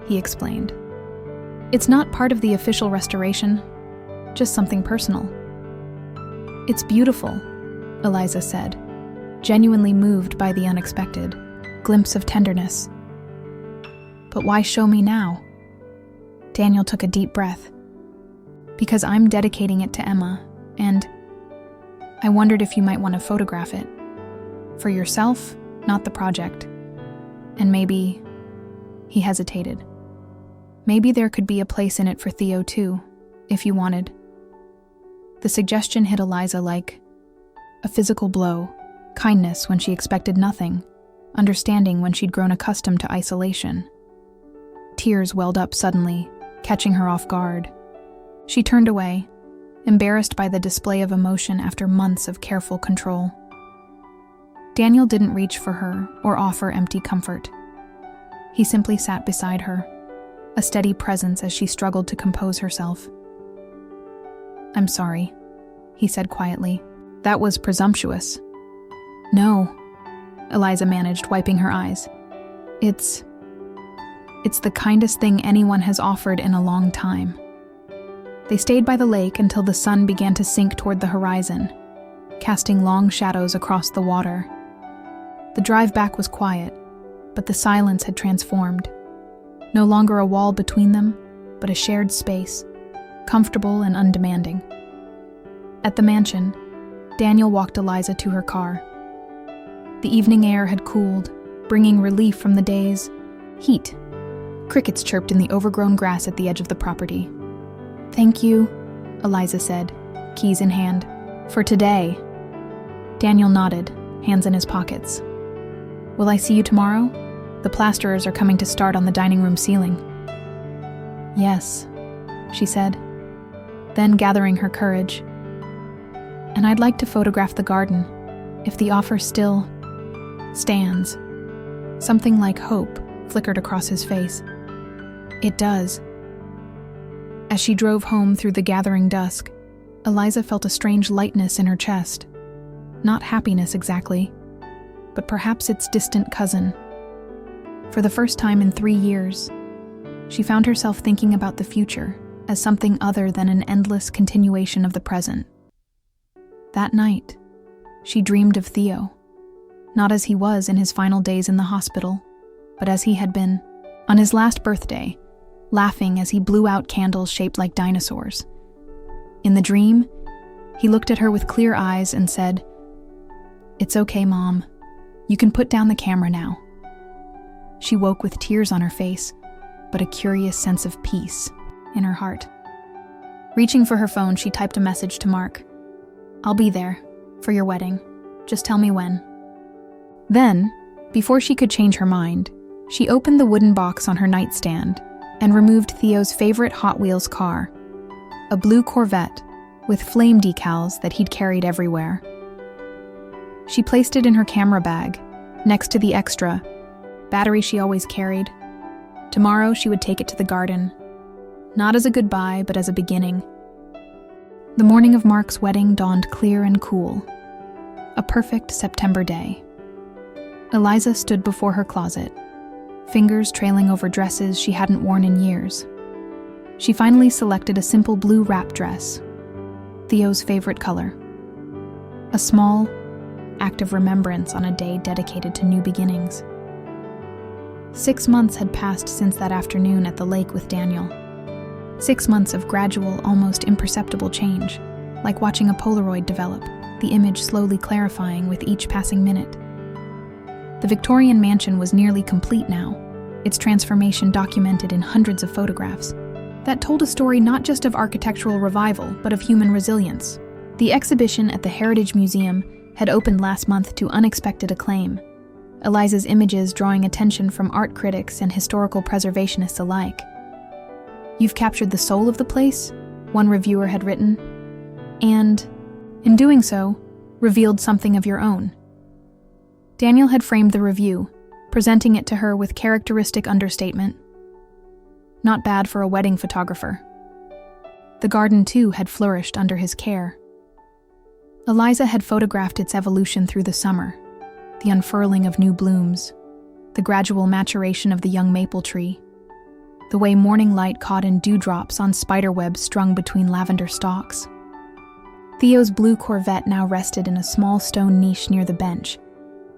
he explained. It's not part of the official restoration, just something personal. It's beautiful, Eliza said, genuinely moved by the unexpected glimpse of tenderness. But why show me now? Daniel took a deep breath. Because I'm dedicating it to Emma, and I wondered if you might want to photograph it. For yourself, not the project. And maybe, he hesitated. Maybe there could be a place in it for Theo too, if you wanted. The suggestion hit Eliza like a physical blow, kindness when she expected nothing, understanding when she'd grown accustomed to isolation. Tears welled up suddenly, catching her off guard. She turned away, embarrassed by the display of emotion after months of careful control. Daniel didn't reach for her or offer empty comfort. He simply sat beside her, a steady presence as she struggled to compose herself. "I'm sorry," he said quietly. "That was presumptuous." "No," Eliza managed, wiping her eyes. It's the kindest thing anyone has offered in a long time." They stayed by the lake until the sun began to sink toward the horizon, casting long shadows across the water. The drive back was quiet, but the silence had transformed. No longer a wall between them, but a shared space, comfortable and undemanding. At the mansion, Daniel walked Eliza to her car. The evening air had cooled, bringing relief from the day's heat. Crickets chirped in the overgrown grass at the edge of the property. "Thank you," Eliza said, keys in hand. "For today." Daniel nodded, hands in his pockets. "Will I see you tomorrow? The plasterers are coming to start on the dining room ceiling." "Yes," she said, then gathering her courage. "And I'd like to photograph the garden, if the offer still stands." Something like hope flickered across his face. "It does." As she drove home through the gathering dusk, Eliza felt a strange lightness in her chest. Not happiness exactly, but perhaps its distant cousin. For the first time in 3 years, she found herself thinking about the future as something other than an endless continuation of the present. That night, she dreamed of Theo, not as he was in his final days in the hospital, but as he had been on his last birthday, laughing as he blew out candles shaped like dinosaurs. In the dream, he looked at her with clear eyes and said, "It's okay, Mom. You can put down the camera now." She woke with tears on her face, but a curious sense of peace in her heart. Reaching for her phone, she typed a message to Mark. "I'll be there for your wedding. Just tell me when." Then, before she could change her mind, she opened the wooden box on her nightstand and removed Theo's favorite Hot Wheels car, a blue Corvette with flame decals that he'd carried everywhere. She placed it in her camera bag, next to the extra battery she always carried. Tomorrow she would take it to the garden, not as a goodbye, but as a beginning. The morning of Mark's wedding dawned clear and cool, a perfect September day. Eliza stood before her closet, fingers trailing over dresses she hadn't worn in years. She finally selected a simple blue wrap dress, Theo's favorite color. A small act of remembrance on a day dedicated to new beginnings. 6 months had passed since that afternoon at the lake with Daniel. 6 months of gradual, almost imperceptible change, like watching a Polaroid develop, the image slowly clarifying with each passing minute. The Victorian mansion was nearly complete now, its transformation documented in hundreds of photographs that told a story not just of architectural revival, but of human resilience. The exhibition at the Heritage Museum had opened last month to unexpected acclaim, Eliza's images drawing attention from art critics and historical preservationists alike. "You've captured the soul of the place," one reviewer had written, and, in doing so, revealed something of your own. Daniel had framed the review, presenting it to her with characteristic understatement. Not bad for a wedding photographer. The garden, too, had flourished under his care. Eliza had photographed its evolution through the summer, the unfurling of new blooms, the gradual maturation of the young maple tree, the way morning light caught in dewdrops on spiderwebs strung between lavender stalks. Theo's blue Corvette now rested in a small stone niche near the bench,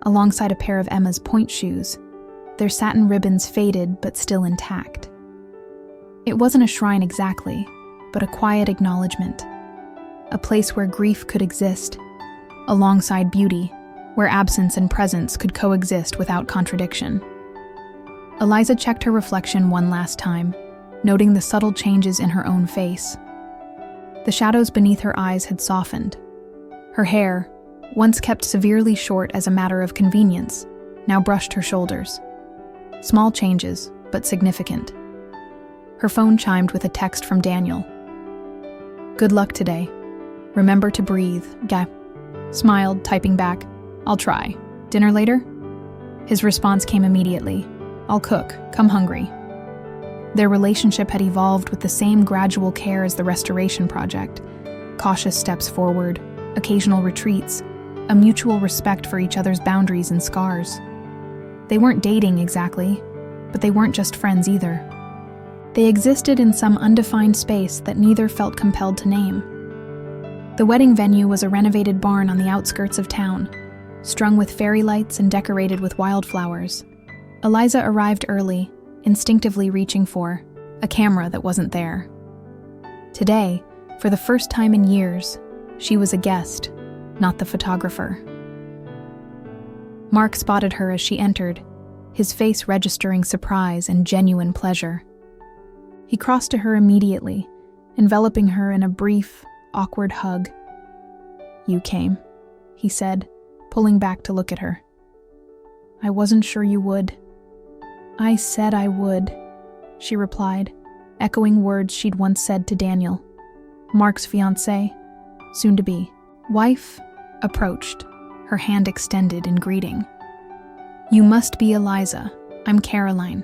alongside a pair of Emma's point shoes, their satin ribbons faded but still intact. It wasn't a shrine exactly, but a quiet acknowledgement, a place where grief could exist, alongside beauty, where absence and presence could coexist without contradiction. Eliza checked her reflection one last time, noting the subtle changes in her own face. The shadows beneath her eyes had softened. Her hair, once kept severely short as a matter of convenience, now brushed her shoulders. Small changes, but significant. Her phone chimed with a text from Daniel. "Good luck today. Remember to breathe." Guy smiled, typing back, "I'll try. Dinner later?" His response came immediately. "I'll cook. Come hungry." Their relationship had evolved with the same gradual care as the restoration project. Cautious steps forward, occasional retreats, a mutual respect for each other's boundaries and scars. They weren't dating exactly, but they weren't just friends either. They existed in some undefined space that neither felt compelled to name. The wedding venue was a renovated barn on the outskirts of town, strung with fairy lights and decorated with wildflowers. Eliza arrived early, instinctively reaching for a camera that wasn't there. Today, for the first time in years, she was a guest, not the photographer. Mark spotted her as she entered, his face registering surprise and genuine pleasure. He crossed to her immediately, enveloping her in a brief, awkward hug. "You came," he said, pulling back to look at her. "I wasn't sure you would." "I said I would," she replied, echoing words she'd once said to Daniel. Mark's fiancé, soon-to-be, wife, approached, her hand extended in greeting. "You must be Eliza. I'm Caroline.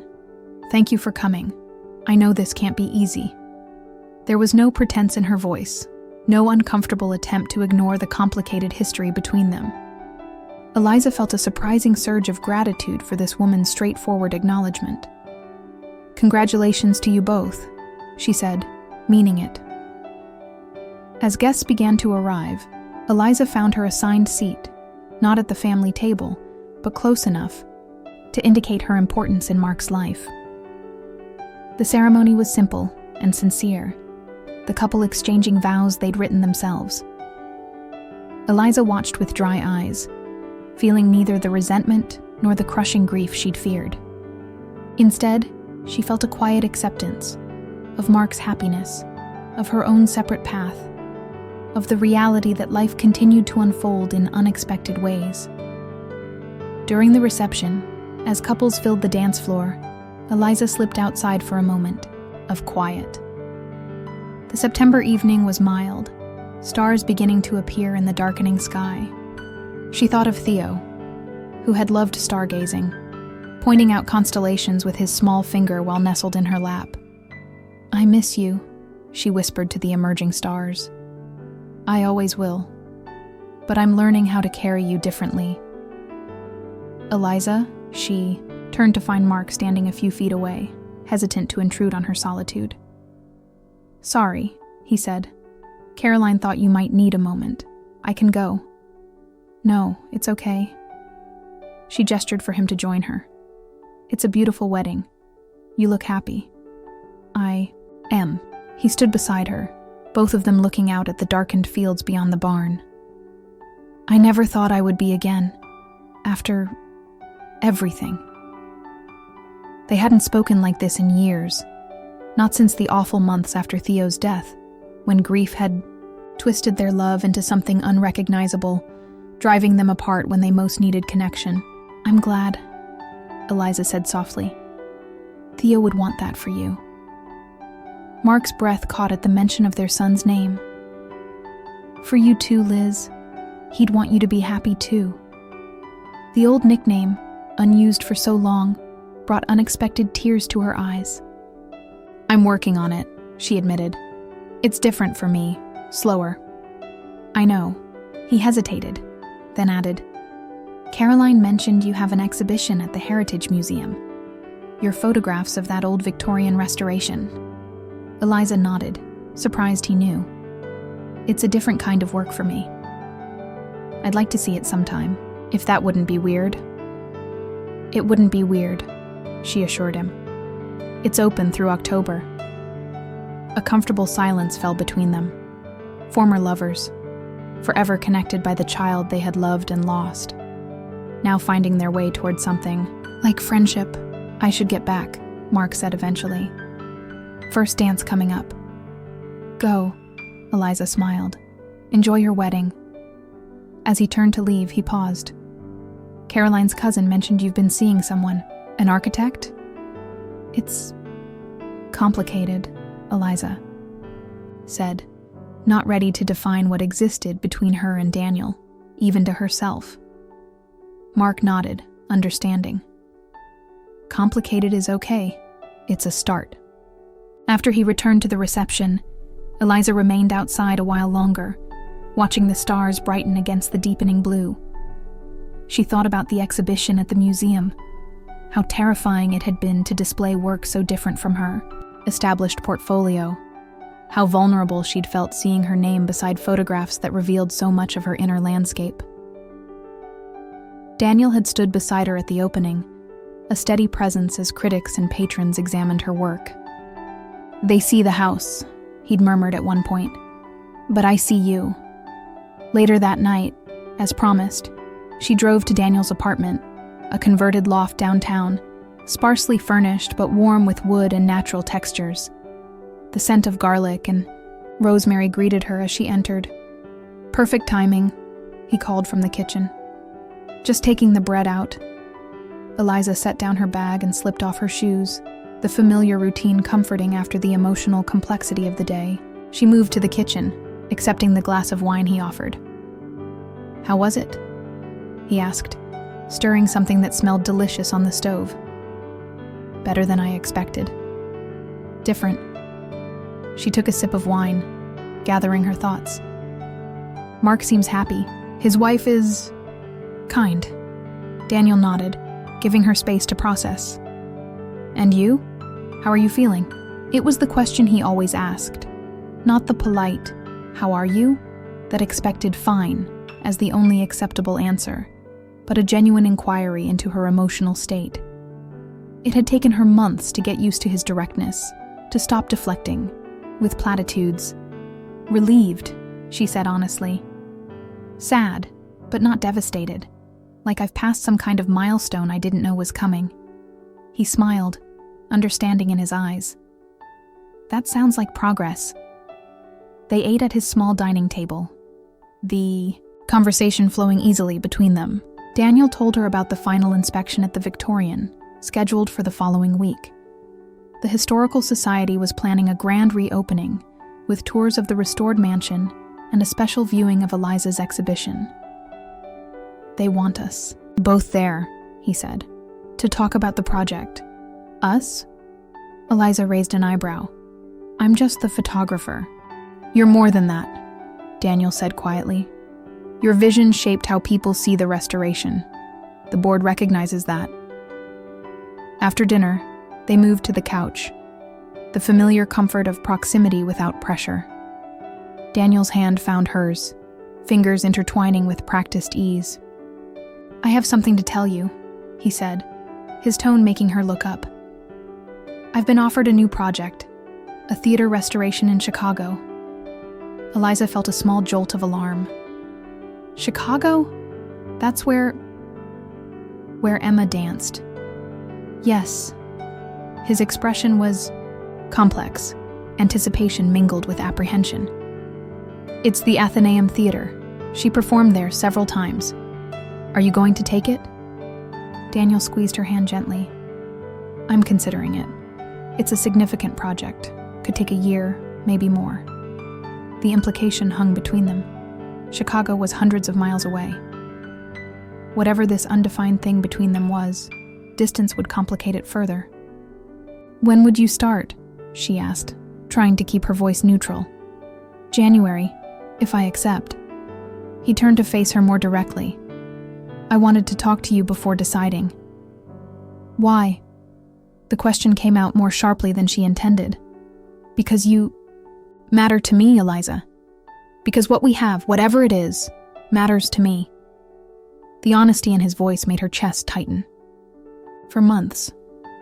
Thank you for coming. I know this can't be easy." There was no pretense in her voice, no uncomfortable attempt to ignore the complicated history between them. Eliza felt a surprising surge of gratitude for this woman's straightforward acknowledgement. "Congratulations to you both," she said, meaning it. As guests began to arrive, Eliza found her assigned seat, not at the family table, but close enough to indicate her importance in Mark's life. The ceremony was simple and sincere, the couple exchanging vows they'd written themselves. Eliza watched with dry eyes, feeling neither the resentment nor the crushing grief she'd feared. Instead, she felt a quiet acceptance of Mark's happiness, of her own separate path, of the reality that life continued to unfold in unexpected ways. During the reception, as couples filled the dance floor, Eliza slipped outside for a moment of quiet. The September evening was mild, stars beginning to appear in the darkening sky. She thought of Theo, who had loved stargazing, pointing out constellations with his small finger while nestled in her lap. "I miss you," she whispered to the emerging stars. "I always will. But I'm learning how to carry you differently." Eliza, she turned to find Mark standing a few feet away, hesitant to intrude on her solitude. "Sorry," he said. "Caroline thought you might need a moment. I can go." "No, it's okay." She gestured for him to join her. "It's a beautiful wedding. You look happy." "I am." He stood beside her, both of them looking out at the darkened fields beyond the barn. "I never thought I would be again. After everything." They hadn't spoken like this in years, not since the awful months after Theo's death, when grief had twisted their love into something unrecognizable, driving them apart when they most needed connection. "I'm glad," Eliza said softly. "Theo would want that for you." Mark's breath caught at the mention of their son's name. For you too, Liz. He'd want you to be happy too. The old nickname, unused for so long, brought unexpected tears to her eyes. I'm working on it, she admitted. It's different for me, slower. I know. He hesitated, then added, Caroline mentioned you have an exhibition at the Heritage Museum. Your photographs of that old Victorian restoration. Eliza nodded, surprised he knew. It's a different kind of work for me. I'd like to see it sometime, if that wouldn't be weird. It wouldn't be weird, she assured him. It's open through October. A comfortable silence fell between them. Former lovers, forever connected by the child they had loved and lost, now finding their way toward something like friendship. I should get back, Mark said eventually. First dance coming up. Go, Eliza smiled. Enjoy your wedding. As he turned to leave, he paused. Caroline's cousin mentioned you've been seeing someone. An architect? It's complicated, Eliza said, not ready to define what existed between her and Daniel, even to herself. Mark nodded, understanding. Complicated is okay. It's a start. After he returned to the reception, Eliza remained outside a while longer, watching the stars brighten against the deepening blue. She thought about the exhibition at the museum, how terrifying it had been to display work so different from her established portfolio, how vulnerable she'd felt seeing her name beside photographs that revealed so much of her inner landscape. Daniel had stood beside her at the opening, a steady presence as critics and patrons examined her work. They see the house, he'd murmured at one point, but I see you. Later that night, as promised, she drove to Daniel's apartment, a converted loft downtown, sparsely furnished but warm with wood and natural textures. The scent of garlic and rosemary greeted her as she entered. Perfect timing, he called from the kitchen. Just taking the bread out. Eliza set down her bag and slipped off her shoes, the familiar routine comforting after the emotional complexity of the day. She moved to the kitchen, accepting the glass of wine he offered. How was it? He asked, stirring something that smelled delicious on the stove. Better than I expected. Different. She took a sip of wine, gathering her thoughts. Mark seems happy. His wife is kind. Daniel nodded, giving her space to process. And you? How are you feeling? It was the question he always asked. Not the polite, how are you? That expected fine as the only acceptable answer, but a genuine inquiry into her emotional state. It had taken her months to get used to his directness, to stop deflecting with platitudes. Relieved, she said honestly. Sad, but not devastated, like I've passed some kind of milestone I didn't know was coming. He smiled, understanding in his eyes. That sounds like progress. They ate at his small dining table, the conversation flowing easily between them. Daniel told her about the final inspection at the Victorian, scheduled for the following week. The Historical Society was planning a grand reopening, with tours of the restored mansion and a special viewing of Eliza's exhibition. They want us, both there, he said, to talk about the project. Us? Eliza raised an eyebrow. I'm just the photographer. You're more than that, Daniel said quietly. Your vision shaped how people see the restoration. The board recognizes that. After dinner, they moved to the couch, the familiar comfort of proximity without pressure. Daniel's hand found hers, fingers intertwining with practiced ease. I have something to tell you, he said, his tone making her look up. I've been offered a new project, a theater restoration in Chicago. Eliza felt a small jolt of alarm. Chicago? That's where Emma danced. Yes. His expression was complex, anticipation mingled with apprehension. It's the Athenaeum Theater. She performed there several times. Are you going to take it? Daniel squeezed her hand gently. I'm considering it. It's a significant project, could take a year, maybe more. The implication hung between them. Chicago was hundreds of miles away. Whatever this undefined thing between them was, distance would complicate it further. "When would you start?" she asked, trying to keep her voice neutral. "January, if I accept." He turned to face her more directly. "I wanted to talk to you before deciding." "Why?" The question came out more sharply than she intended. "Because you matter to me, Eliza. Because what we have, whatever it is, matters to me." The honesty in his voice made her chest tighten. For months,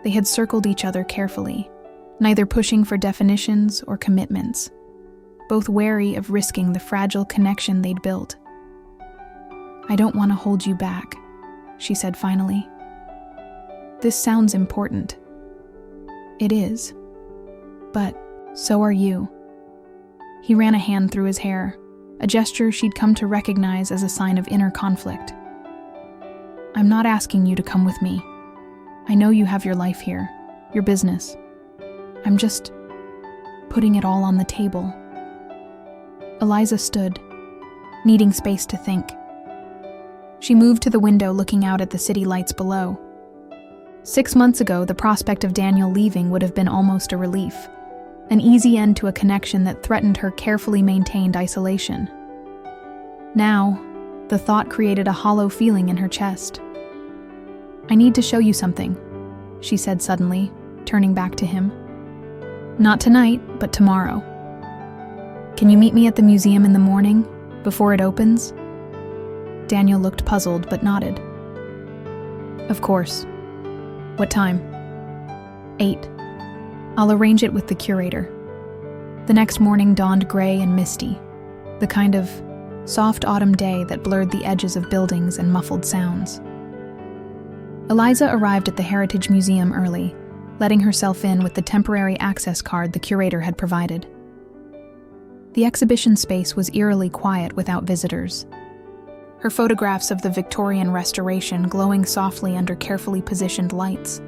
they had circled each other carefully, neither pushing for definitions or commitments, both wary of risking the fragile connection they'd built. "I don't want to hold you back," she said finally. "This sounds important." "It is. But so are you." He ran a hand through his hair, a gesture she'd come to recognize as a sign of inner conflict. "I'm not asking you to come with me. I know you have your life here, your business. I'm just putting it all on the table." Eliza stood, needing space to think. She moved to the window looking out at the city lights below. 6 months ago, the prospect of Daniel leaving would have been almost a relief, an easy end to a connection that threatened her carefully maintained isolation. Now, the thought created a hollow feeling in her chest. "I need to show you something," she said suddenly, turning back to him. "Not tonight, but tomorrow. Can you meet me at the museum in the morning, before it opens?" Daniel looked puzzled but nodded. "Of course. What time?" 8. "I'll arrange it with the curator." The next morning dawned gray and misty, the kind of soft autumn day that blurred the edges of buildings and muffled sounds. Eliza arrived at the Heritage Museum early, letting herself in with the temporary access card the curator had provided. The exhibition space was eerily quiet without visitors, her photographs of the Victorian Restoration glowing softly under carefully positioned lights.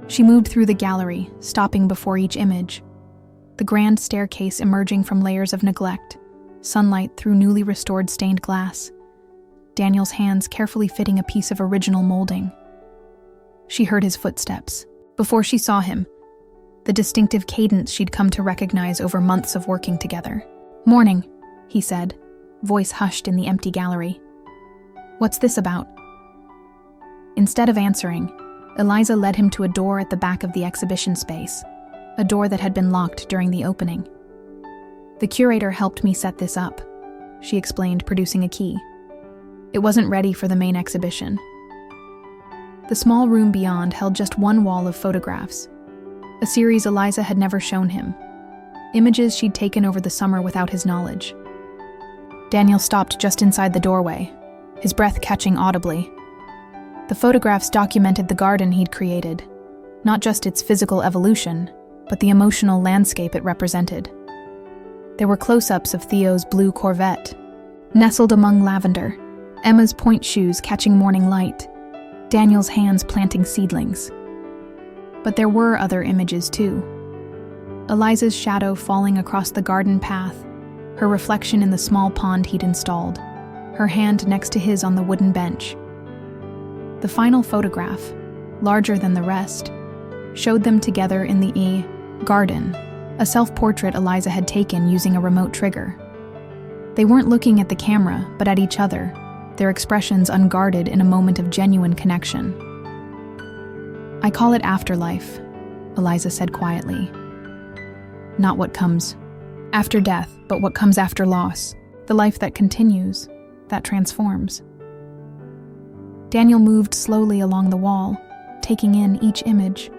She moved through the gallery, stopping before each image, the grand staircase emerging from layers of neglect, sunlight through newly restored stained glass, Daniel's hands carefully fitting a piece of original molding. She heard his footsteps. Before she saw him, the distinctive cadence she'd come to recognize over months of working together. "Morning," he said, voice hushed in the empty gallery. "What's this about?" Instead of answering, Eliza led him to a door at the back of the exhibition space, a door that had been locked during the opening. "The curator helped me set this up," she explained, producing a key. "It wasn't ready for the main exhibition." The small room beyond held just one wall of photographs, a series Eliza had never shown him, images she'd taken over the summer without his knowledge. Daniel stopped just inside the doorway, his breath catching audibly. The photographs documented the garden he'd created, not just its physical evolution, but the emotional landscape it represented. There were close-ups of Theo's blue Corvette, nestled among lavender, Emma's point shoes catching morning light, Daniel's hands planting seedlings. But there were other images too. Eliza's shadow falling across the garden path, her reflection in the small pond he'd installed, her hand next to his on the wooden bench. The final photograph, larger than the rest, showed them together in the garden, a self-portrait Eliza had taken using a remote trigger. They weren't looking at the camera, but at each other, their expressions unguarded in a moment of genuine connection. "I call it afterlife," Eliza said quietly. "Not what comes after death, but what comes after loss, the life that continues, that transforms." Daniel moved slowly along the wall, taking in each image.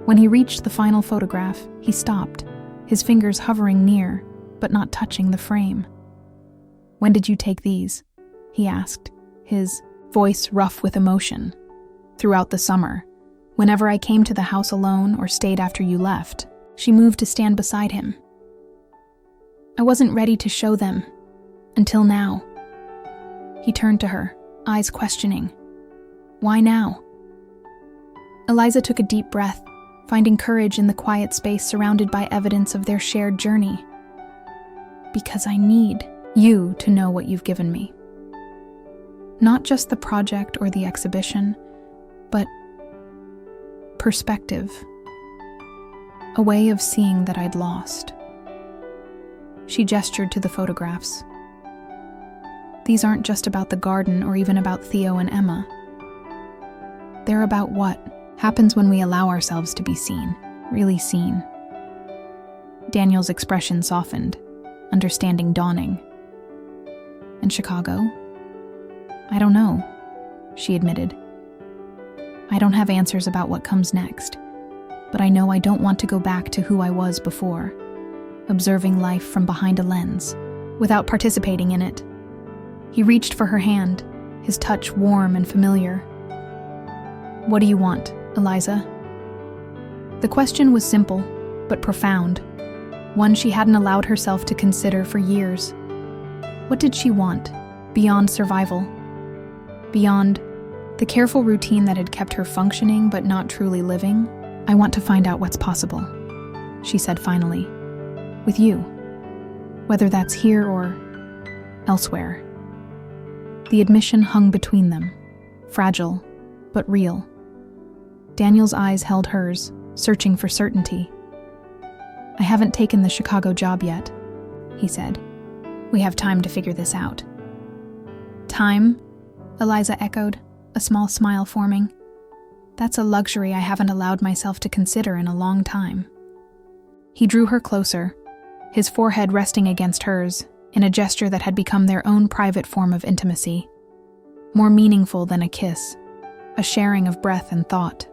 When he reached the final photograph, he stopped, his fingers hovering near, but not touching the frame. "When did you take these?" he asked, his voice rough with emotion. "Throughout the summer. Whenever I came to the house alone or stayed after you left." She moved to stand beside him. "I wasn't ready to show them. Until now." He turned to her, eyes questioning. "Why now?" Eliza took a deep breath, finding courage in the quiet space surrounded by evidence of their shared journey. Because I need you to know what you've given me. Not just the project or the exhibition, but perspective. A way of seeing that I'd lost. She gestured to the photographs. These aren't just about the garden or even about Theo and Emma. They're about what happens when we allow ourselves to be seen, really seen. Daniel's expression softened, understanding dawning. And Chicago? I don't know, she admitted. I don't have answers about what comes next, but I know I don't want to go back to who I was before, observing life from behind a lens, without participating in it. He reached for her hand, his touch warm and familiar. What do you want, Eliza? The question was simple, but profound, one she hadn't allowed herself to consider for years. What did she want, beyond survival? Beyond the careful routine that had kept her functioning but not truly living? I want to find out what's possible, she said finally. With you, whether that's here or elsewhere. The admission hung between them, fragile but real. Daniel's eyes held hers, searching for certainty. I haven't taken the Chicago job yet, he said. We have time to figure this out. Time? Eliza echoed, a small smile forming. That's a luxury I haven't allowed myself to consider in a long time. He drew her closer, his forehead resting against hers, in a gesture that had become their own private form of intimacy, more meaningful than a kiss, a sharing of breath and thought.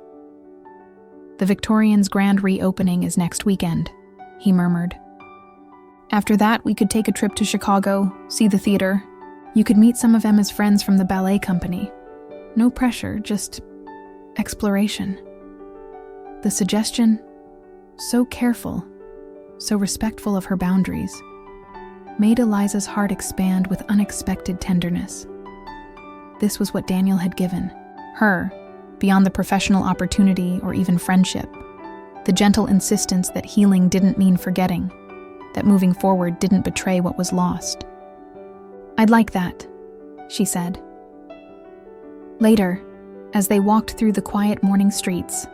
The Victorian's grand reopening is next weekend, he murmured. After that, we could take a trip to Chicago, see the theater. You could meet some of Emma's friends from the ballet company. No pressure, just exploration. The suggestion, so careful, so respectful of her boundaries, made Eliza's heart expand with unexpected tenderness. This was what Daniel had given her, beyond the professional opportunity or even friendship. The gentle insistence that healing didn't mean forgetting, that moving forward didn't betray what was lost. I'd like that, she said. Later, as they walked through the quiet morning streets,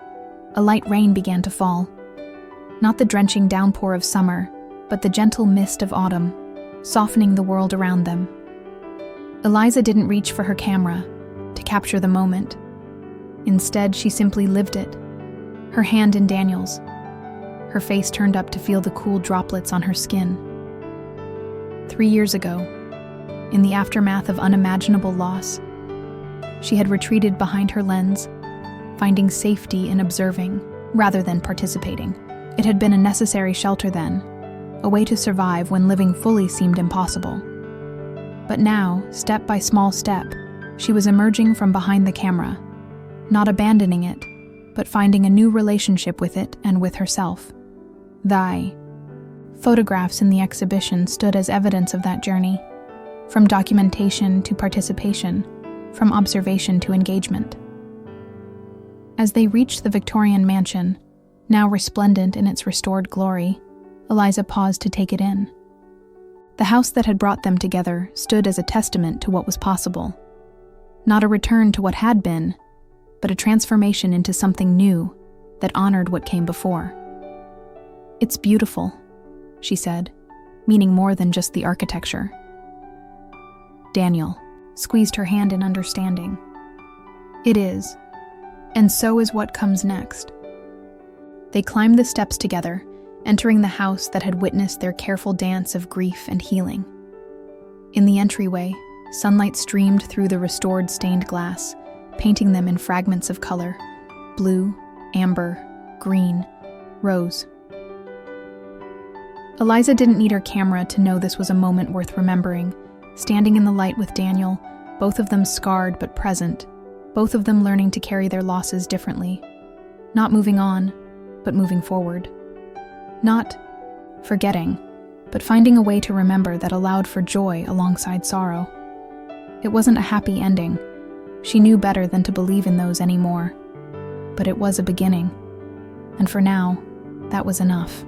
a light rain began to fall. Not the drenching downpour of summer, but the gentle mist of autumn, softening the world around them. Eliza didn't reach for her camera to capture the moment. Instead, she simply lived it, her hand in Daniel's, her face turned up to feel the cool droplets on her skin. 3 years ago, in the aftermath of unimaginable loss, she had retreated behind her lens, finding safety in observing rather than participating. It had been a necessary shelter then, a way to survive when living fully seemed impossible. But now, step by small step, she was emerging from behind the camera, not abandoning it, but finding a new relationship with it and with herself. Photographs in the exhibition stood as evidence of that journey, from documentation to participation, from observation to engagement. As they reached the Victorian mansion, now resplendent in its restored glory, Eliza paused to take it in. The house that had brought them together stood as a testament to what was possible. Not a return to what had been, but a transformation into something new that honored what came before. It's beautiful, she said, meaning more than just the architecture. Daniel squeezed her hand in understanding. It is, and so is what comes next. They climbed the steps together, entering the house that had witnessed their careful dance of grief and healing. In the entryway, sunlight streamed through the restored stained glass, painting them in fragments of color: blue, amber, green, rose. Eliza didn't need her camera to know this was a moment worth remembering, standing in the light with Daniel, both of them scarred but present, both of them learning to carry their losses differently. Not moving on, but moving forward. Not forgetting, but finding a way to remember that allowed for joy alongside sorrow. It wasn't a happy ending. She knew better than to believe in those anymore. But it was a beginning. And for now, that was enough.